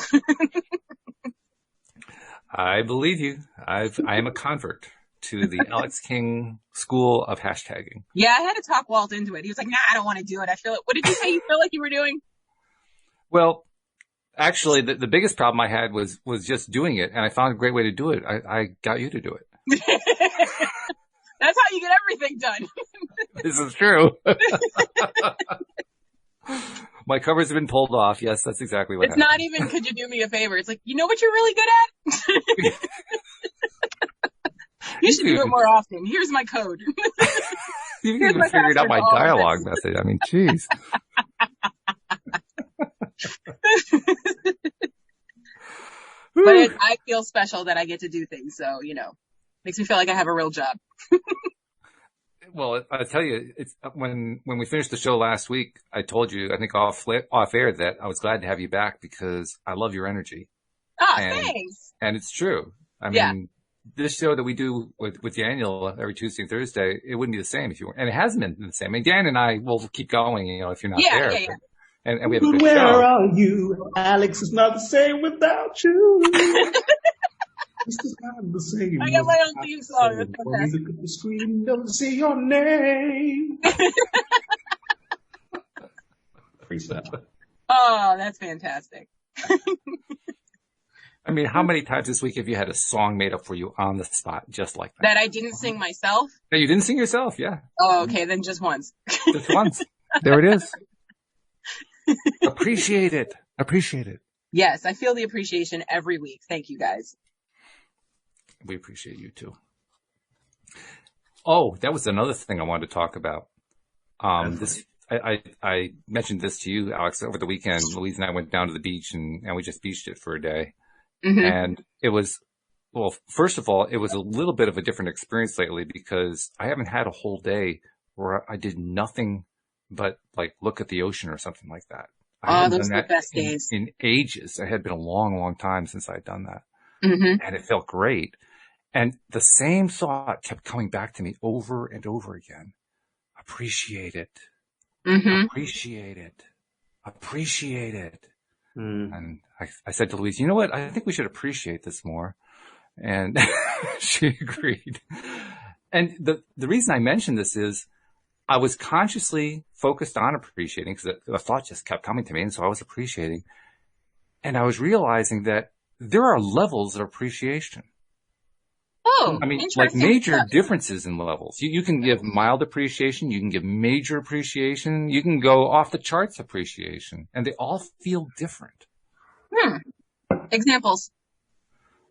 Speaker 1: I believe you. I am a convert to the Alex King school of hashtagging.
Speaker 2: Yeah, I had to talk Walt into it. He was like, nah, I don't want to do it. What did you say you feel like you were doing?
Speaker 1: Well, actually, the biggest problem I had was just doing it, and I found a great way to do it. I got you to do it.
Speaker 2: That's how you get everything done.
Speaker 1: This is true. My covers have been pulled off. Yes, that's exactly what happened.
Speaker 2: It's not even, could you do me a favor? It's like, you know what you're really good at? You should do it more often. Here's my code.
Speaker 1: You even figured out my dialogue method. I mean, jeez.
Speaker 2: But I feel special that I get to do things. So, makes me feel like I have a real job.
Speaker 1: Well, I'll tell you, it's when we finished the show last week, I told you, I think off air, that I was glad to have you back because I love your energy.
Speaker 2: Oh, thanks.
Speaker 1: And it's true. I mean, this show that we do with Daniel every Tuesday and Thursday, it wouldn't be the same if you weren't. And it hasn't been the same. I mean, Dan and I will keep going, if you're not there. Yeah. And we have a good
Speaker 3: Where
Speaker 1: show.
Speaker 3: are you? Alex is not the same without you. This is not the same.
Speaker 2: I got my own theme song. That's
Speaker 3: when you look at the screen, don't see your name. Freestyle.
Speaker 2: Oh, that's fantastic.
Speaker 1: I mean, how many times this week have you had a song made up for you on the spot, just like that?
Speaker 2: That I didn't sing myself?
Speaker 1: No, you didn't sing yourself, yeah.
Speaker 2: Oh, okay, then just once.
Speaker 1: Just once. There it is. Appreciate it. Appreciate it.
Speaker 2: Yes, I feel the appreciation every week. Thank you, guys.
Speaker 1: We appreciate you too. Oh, that was another thing I wanted to talk about. I mentioned this to you, Alex, over the weekend. Louise and I went down to the beach and we just beached it for a day. Mm-hmm. And it was, well, first of all, it was a little bit of a different experience lately because I haven't had a whole day where I did nothing but like look at the ocean or something like that.
Speaker 2: Oh, those are the best days.
Speaker 1: In ages. It had been a long, long time since I'd done that.
Speaker 2: Mm-hmm.
Speaker 1: And it felt great. And the same thought kept coming back to me over and over again. Appreciate it.
Speaker 2: Mm-hmm.
Speaker 1: Appreciate it. Appreciate it.
Speaker 3: Mm.
Speaker 1: And I said to Louise, you know what? I think we should appreciate this more. And she agreed. And the reason I mentioned this is I was consciously focused on appreciating because the thought just kept coming to me. And so I was appreciating. And I was realizing that there are levels of appreciation.
Speaker 2: Oh,
Speaker 1: I mean, like major differences in levels. You can give mild appreciation. You can give major appreciation. You can go off the charts appreciation. And they all feel different.
Speaker 2: Examples.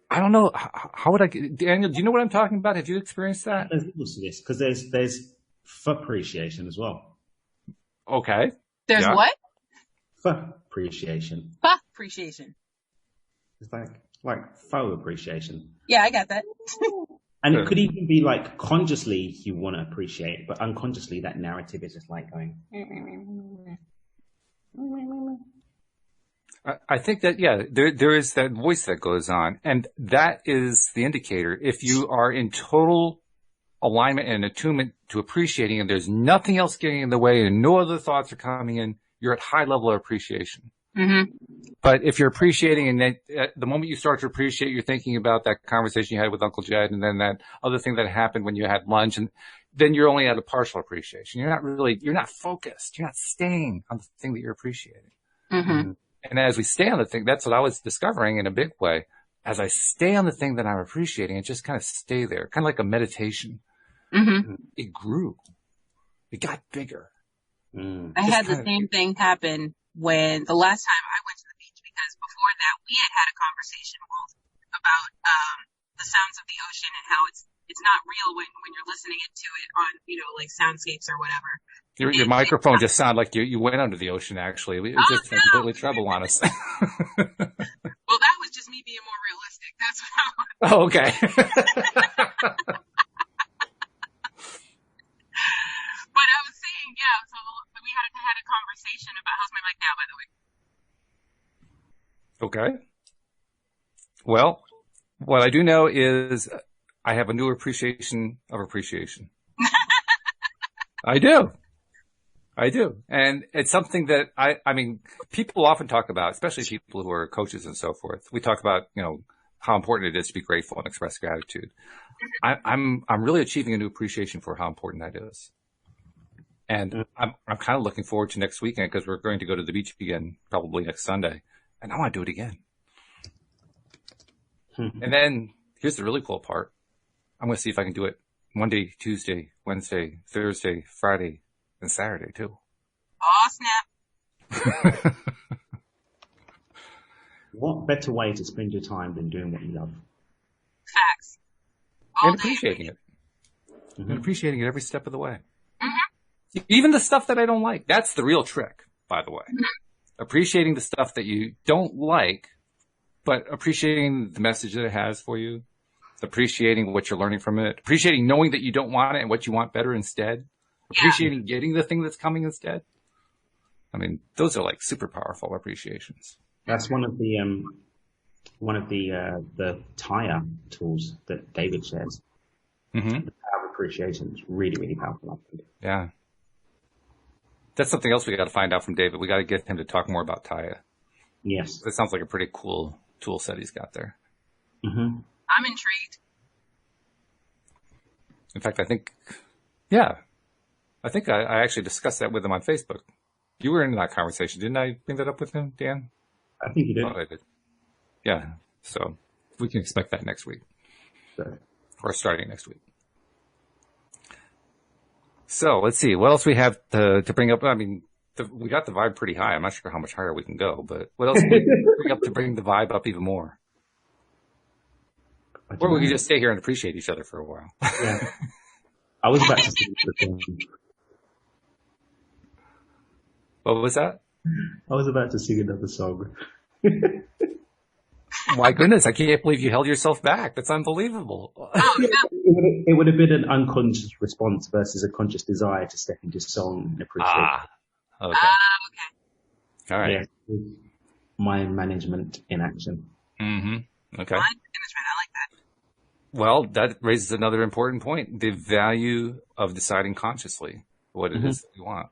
Speaker 1: I don't know. How would Daniel, do you know what I'm talking about? Have you experienced that?
Speaker 3: There's levels to this because there's appreciation as well.
Speaker 1: Okay.
Speaker 2: There's what?
Speaker 3: Appreciation.
Speaker 2: Appreciation.
Speaker 3: It's like faux appreciation.
Speaker 2: Yeah, I got that.
Speaker 3: And it could even be like consciously you want to appreciate, but unconsciously that narrative is just like going.
Speaker 1: I think that, there is that voice that goes on, and that is the indicator. If you are in total alignment and attunement to appreciating and there's nothing else getting in the way and no other thoughts are coming in, you're at high level of appreciation.
Speaker 2: Mm-hmm.
Speaker 1: But if you're appreciating and then at the moment you start to appreciate, you're thinking about that conversation you had with Uncle Jed and then that other thing that happened when you had lunch and then you're only at a partial appreciation. You're not focused. You're not staying on the thing that you're appreciating.
Speaker 2: Mm-hmm.
Speaker 1: And as we stay on the thing, that's what I was discovering in a big way. As I stay on the thing that I'm appreciating, it just kind of stay there, kind of like a meditation.
Speaker 2: Mm-hmm.
Speaker 1: It grew. It got bigger.
Speaker 2: I had the same thing happen when the last time I went to the beach, because before that we had a conversation about the sounds of the ocean and how it's not real when you're listening to it on, like soundscapes or whatever.
Speaker 1: Your microphone just sounded like you went under the ocean, actually. It just went completely treble on us.
Speaker 2: Well, that was just me being more realistic. That's what I was.
Speaker 1: Oh, okay.
Speaker 2: But I was saying, yeah, so we had a conversation about, how's my mic now, by the way?
Speaker 1: Okay. Well, what I do know is I have a new appreciation of appreciation. I do. And it's something that I mean, people often talk about, especially people who are coaches and so forth. We talk about, how important it is to be grateful and express gratitude. I'm really achieving a new appreciation for how important that is. And I'm kind of looking forward to next weekend, because we're going to go to the beach again, probably next Sunday. And I want to do it again. And then here's the really cool part. I'm going to see if I can do it Monday, Tuesday, Wednesday, Thursday, Friday, and Saturday too.
Speaker 2: Oh, snap.
Speaker 3: What better way to spend your time than doing what you love?
Speaker 2: Facts.
Speaker 1: And appreciating it. Mm-hmm. And appreciating it every step of the way. Mm-hmm. Even the stuff that I don't like. That's the real trick, by the way. Mm-hmm. Appreciating the stuff that you don't like, but appreciating the message that it has for you. Appreciating what you're learning from it. Appreciating knowing that you don't want it and what you want better instead. Appreciating getting the thing that's coming instead. I mean, those are like super powerful appreciations.
Speaker 3: That's one of the TIRE tools that David shares. Mm-hmm. The power of appreciation is really, really powerful. I think.
Speaker 1: Yeah. That's something else we got to find out from David. We got to get him to talk more about TIRE.
Speaker 3: Yes.
Speaker 1: That sounds like a pretty cool tool set he's got there.
Speaker 2: Mm-hmm. I'm intrigued.
Speaker 1: In fact, I think I actually discussed that with him on Facebook. You were in that conversation. Didn't I bring that up with him, Dan?
Speaker 3: I think you did.
Speaker 1: Oh, I did. Yeah. So we can expect that next week.
Speaker 3: Sure.
Speaker 1: Or starting next week. So let's see. What else we have to bring up? I mean, we got the vibe pretty high. I'm not sure how much higher we can go, but what else can we bring up to bring the vibe up even more? Or we can just stay here and appreciate each other for a while.
Speaker 3: Yeah. I was about to say the song.
Speaker 1: What was that?
Speaker 3: I was about to sing another song.
Speaker 1: My goodness, I can't believe you held yourself back. That's unbelievable.
Speaker 3: It would have been an unconscious response versus a conscious desire to step into song and appreciate.
Speaker 1: Okay. All right.
Speaker 3: Yeah. Mind management in action.
Speaker 1: Mm-hmm. Okay.
Speaker 2: Mind management, I like that.
Speaker 1: Well, that raises another important point. The value of deciding consciously what it is that you want.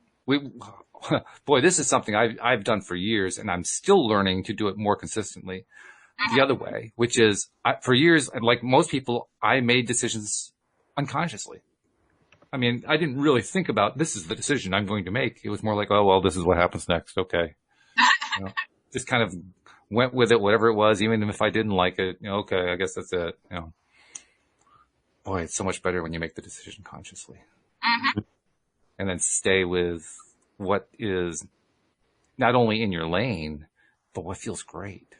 Speaker 1: Boy, this is something I've done for years, and I'm still learning to do it more consistently the other way, which is for years, like most people, I made decisions unconsciously. I mean, I didn't really think about this is the decision I'm going to make. It was more like, oh, well, this is what happens next. Okay. Just kind of went with it, whatever it was, even if I didn't like it. Okay, I guess that's it. Boy, it's so much better when you make the decision consciously. And then stay with what is not only in your lane, but what feels great.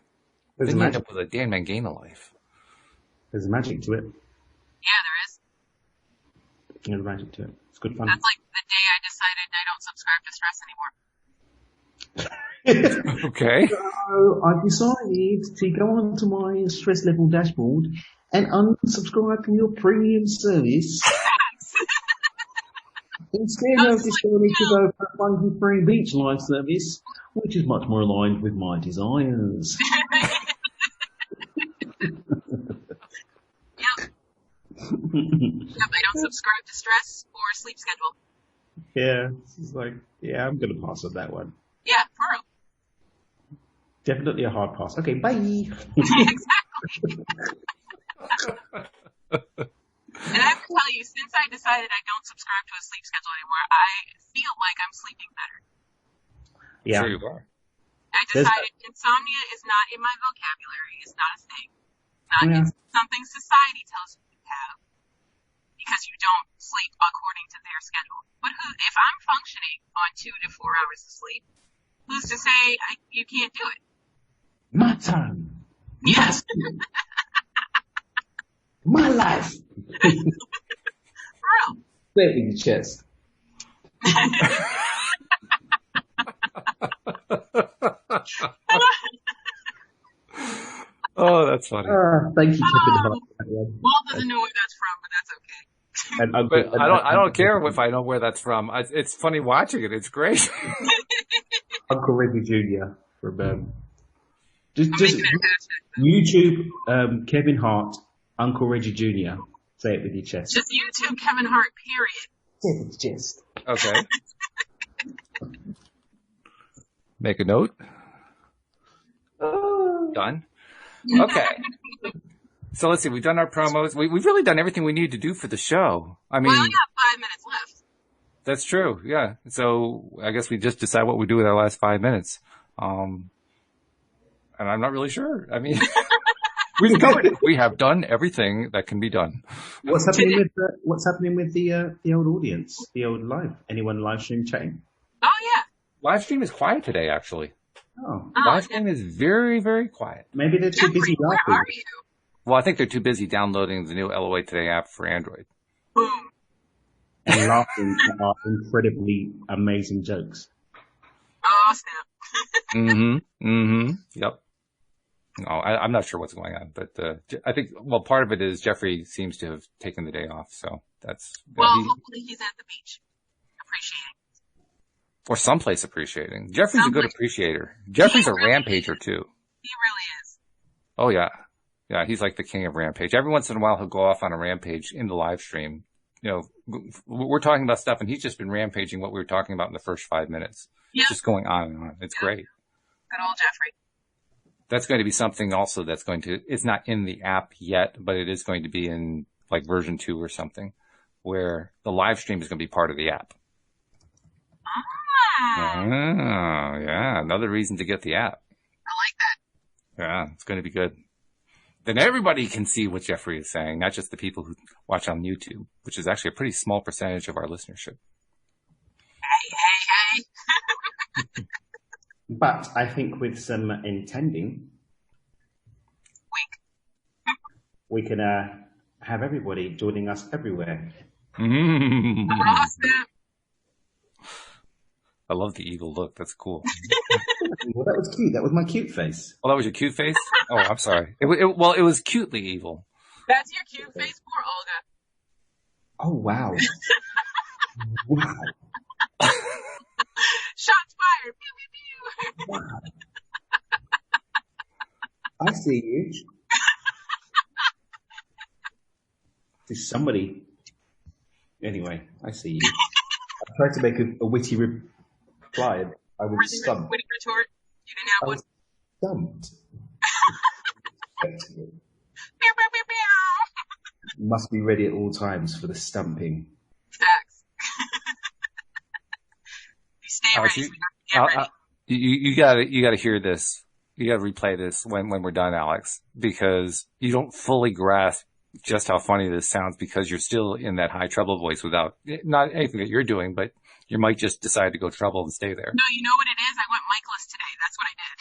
Speaker 1: Then you end up with a Dan Mangana life.
Speaker 3: There's magic to it.
Speaker 2: Yeah, there is.
Speaker 3: There's magic to it. It's good fun.
Speaker 2: That's like the day I decided I don't subscribe to stress anymore.
Speaker 1: Okay.
Speaker 3: So I decided to go onto my stress level dashboard and unsubscribe from your premium service. Instead, I've decided to go for a funky free beach life service, which is much more aligned with my desires.
Speaker 2: Yep, I don't subscribe to stress or sleep schedule.
Speaker 3: Yeah, it's like, yeah, I'm going to pass on that one.
Speaker 2: Yeah, for real.
Speaker 3: Definitely a hard pass. Okay, bye.
Speaker 2: Exactly. And I have to tell you, since I decided I don't subscribe to a sleep schedule anymore, I feel like I'm sleeping better.
Speaker 3: Yeah.
Speaker 1: Sure you are.
Speaker 2: I decided insomnia is not in my vocabulary. It's not a thing. It's something society tells you to have because you don't sleep according to their schedule. But if I'm functioning on 2 to 4 hours of sleep, who's to say you can't do it?
Speaker 3: My time.
Speaker 2: Yes.
Speaker 3: My life.
Speaker 2: For real.
Speaker 3: Say it in your chest.
Speaker 1: Oh, that's funny.
Speaker 3: Thank you, Kevin Hart.
Speaker 2: Walt doesn't know where that's from, but that's okay.
Speaker 1: But I don't care if I know where that's from. It's funny watching it. It's great.
Speaker 3: Uncle Reggie Jr. from just YouTube Kevin Hart, Uncle Reggie Jr. Say it with your chest.
Speaker 2: Just YouTube Kevin Hart, period.
Speaker 3: Say it with your chest.
Speaker 1: Okay. Make a note. Done. Okay. So let's see. We've done our promos. We've really done everything we need to do for the show. I mean,
Speaker 2: we only got 5 minutes left.
Speaker 1: That's true. Yeah. So I guess we just decide what we do with our last 5 minutes. And I'm not really sure. I mean, we have done everything that can be done.
Speaker 3: What's happening with the old audience, the old live? Anyone live stream chatting?
Speaker 2: Oh yeah.
Speaker 1: Live stream is quiet today, actually.
Speaker 3: Oh.
Speaker 1: Live stream is very, very quiet.
Speaker 3: Maybe they're too busy
Speaker 2: where
Speaker 3: laughing.
Speaker 2: are you?
Speaker 1: Well, I think they're too busy downloading the new LOA Today app for Android.
Speaker 2: Boom.
Speaker 3: And laughing at our incredibly amazing jokes.
Speaker 2: Oh, snap.
Speaker 1: Yep. No, I'm not sure what's going on, but I think, well, part of it is Jeffrey seems to have taken the day off, so that's...
Speaker 2: Well, hopefully he's at the beach, appreciating.
Speaker 1: Or someplace appreciating. Jeffrey's a good appreciator. Jeffrey's a rampager, too.
Speaker 2: He really is.
Speaker 1: Oh, yeah. Yeah, he's like the king of rampage. Every once in a while, he'll go off on a rampage in the live stream. You know, we're talking about stuff, and he's just been rampaging what we were talking about in the first 5 minutes.
Speaker 2: Yeah.
Speaker 1: Just going on and on. It's great.
Speaker 2: Good old Jeffrey.
Speaker 1: That's going to be something also that's going to, it's not in the app yet, but it is going to be in like version 2 or something, where the live stream is going to be part of the app.
Speaker 2: Ah.
Speaker 1: Oh, yeah. Another reason to get the app.
Speaker 2: I like that.
Speaker 1: Yeah, it's going to be good. Then everybody can see what Jeffrey is saying, not just the people who watch on YouTube, which is actually a pretty small percentage of our listenership.
Speaker 2: Hey.
Speaker 3: But I think with some intending, we can have everybody joining us everywhere.
Speaker 2: Awesome.
Speaker 1: I love the eagle look. That's cool.
Speaker 3: Well, that was cute. That was my cute face.
Speaker 1: Oh, that was your cute face? Oh, I'm sorry. Well, it was cutely evil.
Speaker 2: That's your cute face, poor Olga.
Speaker 3: Oh, wow. Wow.
Speaker 2: Shots fired. Pew, pew, pew.
Speaker 3: Wow. I see you. To somebody. Anyway, I see you. I tried to make a witty reply. I was stumped.
Speaker 2: Witty retort. You didn't have one.
Speaker 3: Stumped.
Speaker 2: Pew, pew, pew, pew.
Speaker 3: Must be ready at all times for the stumping.
Speaker 2: Facts. You stay ready. Get ready.
Speaker 1: You gotta hear this. You gotta replay this when we're done, Alex, because you don't fully grasp just how funny this sounds because you're still in that high treble voice without, not anything that you're doing, but your mic just decided to go treble and stay there.
Speaker 2: No, you know what it is? I went micless today. That's what I did.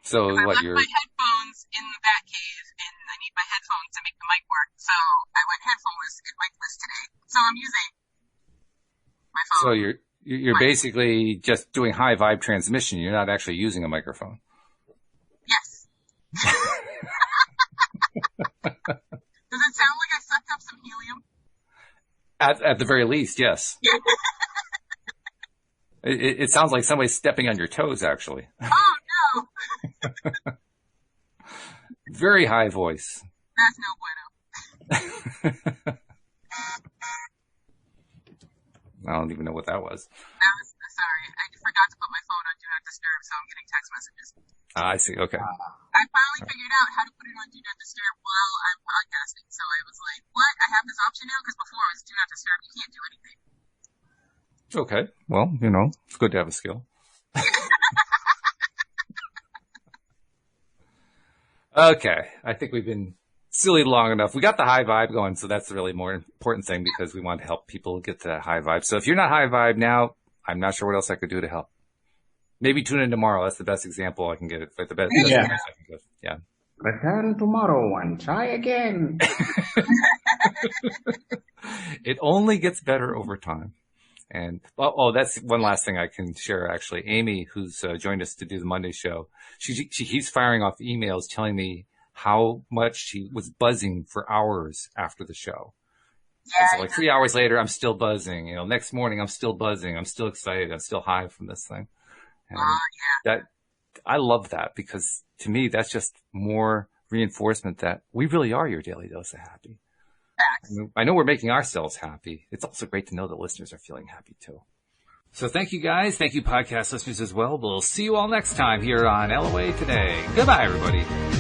Speaker 1: So
Speaker 2: I
Speaker 1: what
Speaker 2: left
Speaker 1: you're...
Speaker 2: my headphones in the back cave, and I need my headphones to make the mic work. So I went headphoneless and micless today. So I'm using my phone.
Speaker 1: So you're basically just doing high vibe transmission. You're not actually using a microphone.
Speaker 2: Yes. Does it sound like I sucked up some helium?
Speaker 1: At the very least, yes. It sounds like somebody's stepping on your toes, actually.
Speaker 2: Oh, no.
Speaker 1: Very high voice.
Speaker 2: That's no bueno.
Speaker 1: I don't even know what that was.
Speaker 2: Sorry. I forgot to put my phone on Do Not Disturb, so I'm getting text messages.
Speaker 1: I see. Okay.
Speaker 2: I finally figured out how to put it on Do Not Disturb while I'm podcasting. So I was like, what? I have this option now? Because before it was Do Not Disturb. You can't do anything.
Speaker 1: Okay. Well, it's good to have a skill. Okay. I think we've been silly long enough. We got the high vibe going, so that's the really more important thing because we want to help people get to that high vibe. So if you're not high vibe now, I'm not sure what else I could do to help. Maybe tune in tomorrow. That's the best example I can get. The best
Speaker 3: Yeah.
Speaker 1: I can give. Yeah.
Speaker 3: Return tomorrow and try again.
Speaker 1: It only gets better over time. And, that's one last thing I can share, actually. Amy, who's joined us to do the Monday show, she keeps firing off emails telling me how much she was buzzing for hours after the show. Yeah, so like 3 hours later, I'm still buzzing. Next morning, I'm still buzzing. I'm still excited. I'm still high from this thing. And I love that because to me, that's just more reinforcement that we really are your daily dose of happy. I know we're making ourselves happy. It's also great to know that listeners are feeling happy too. So thank you guys. Thank you podcast listeners as well. We'll see you all next time here on LOA Today. Goodbye, everybody.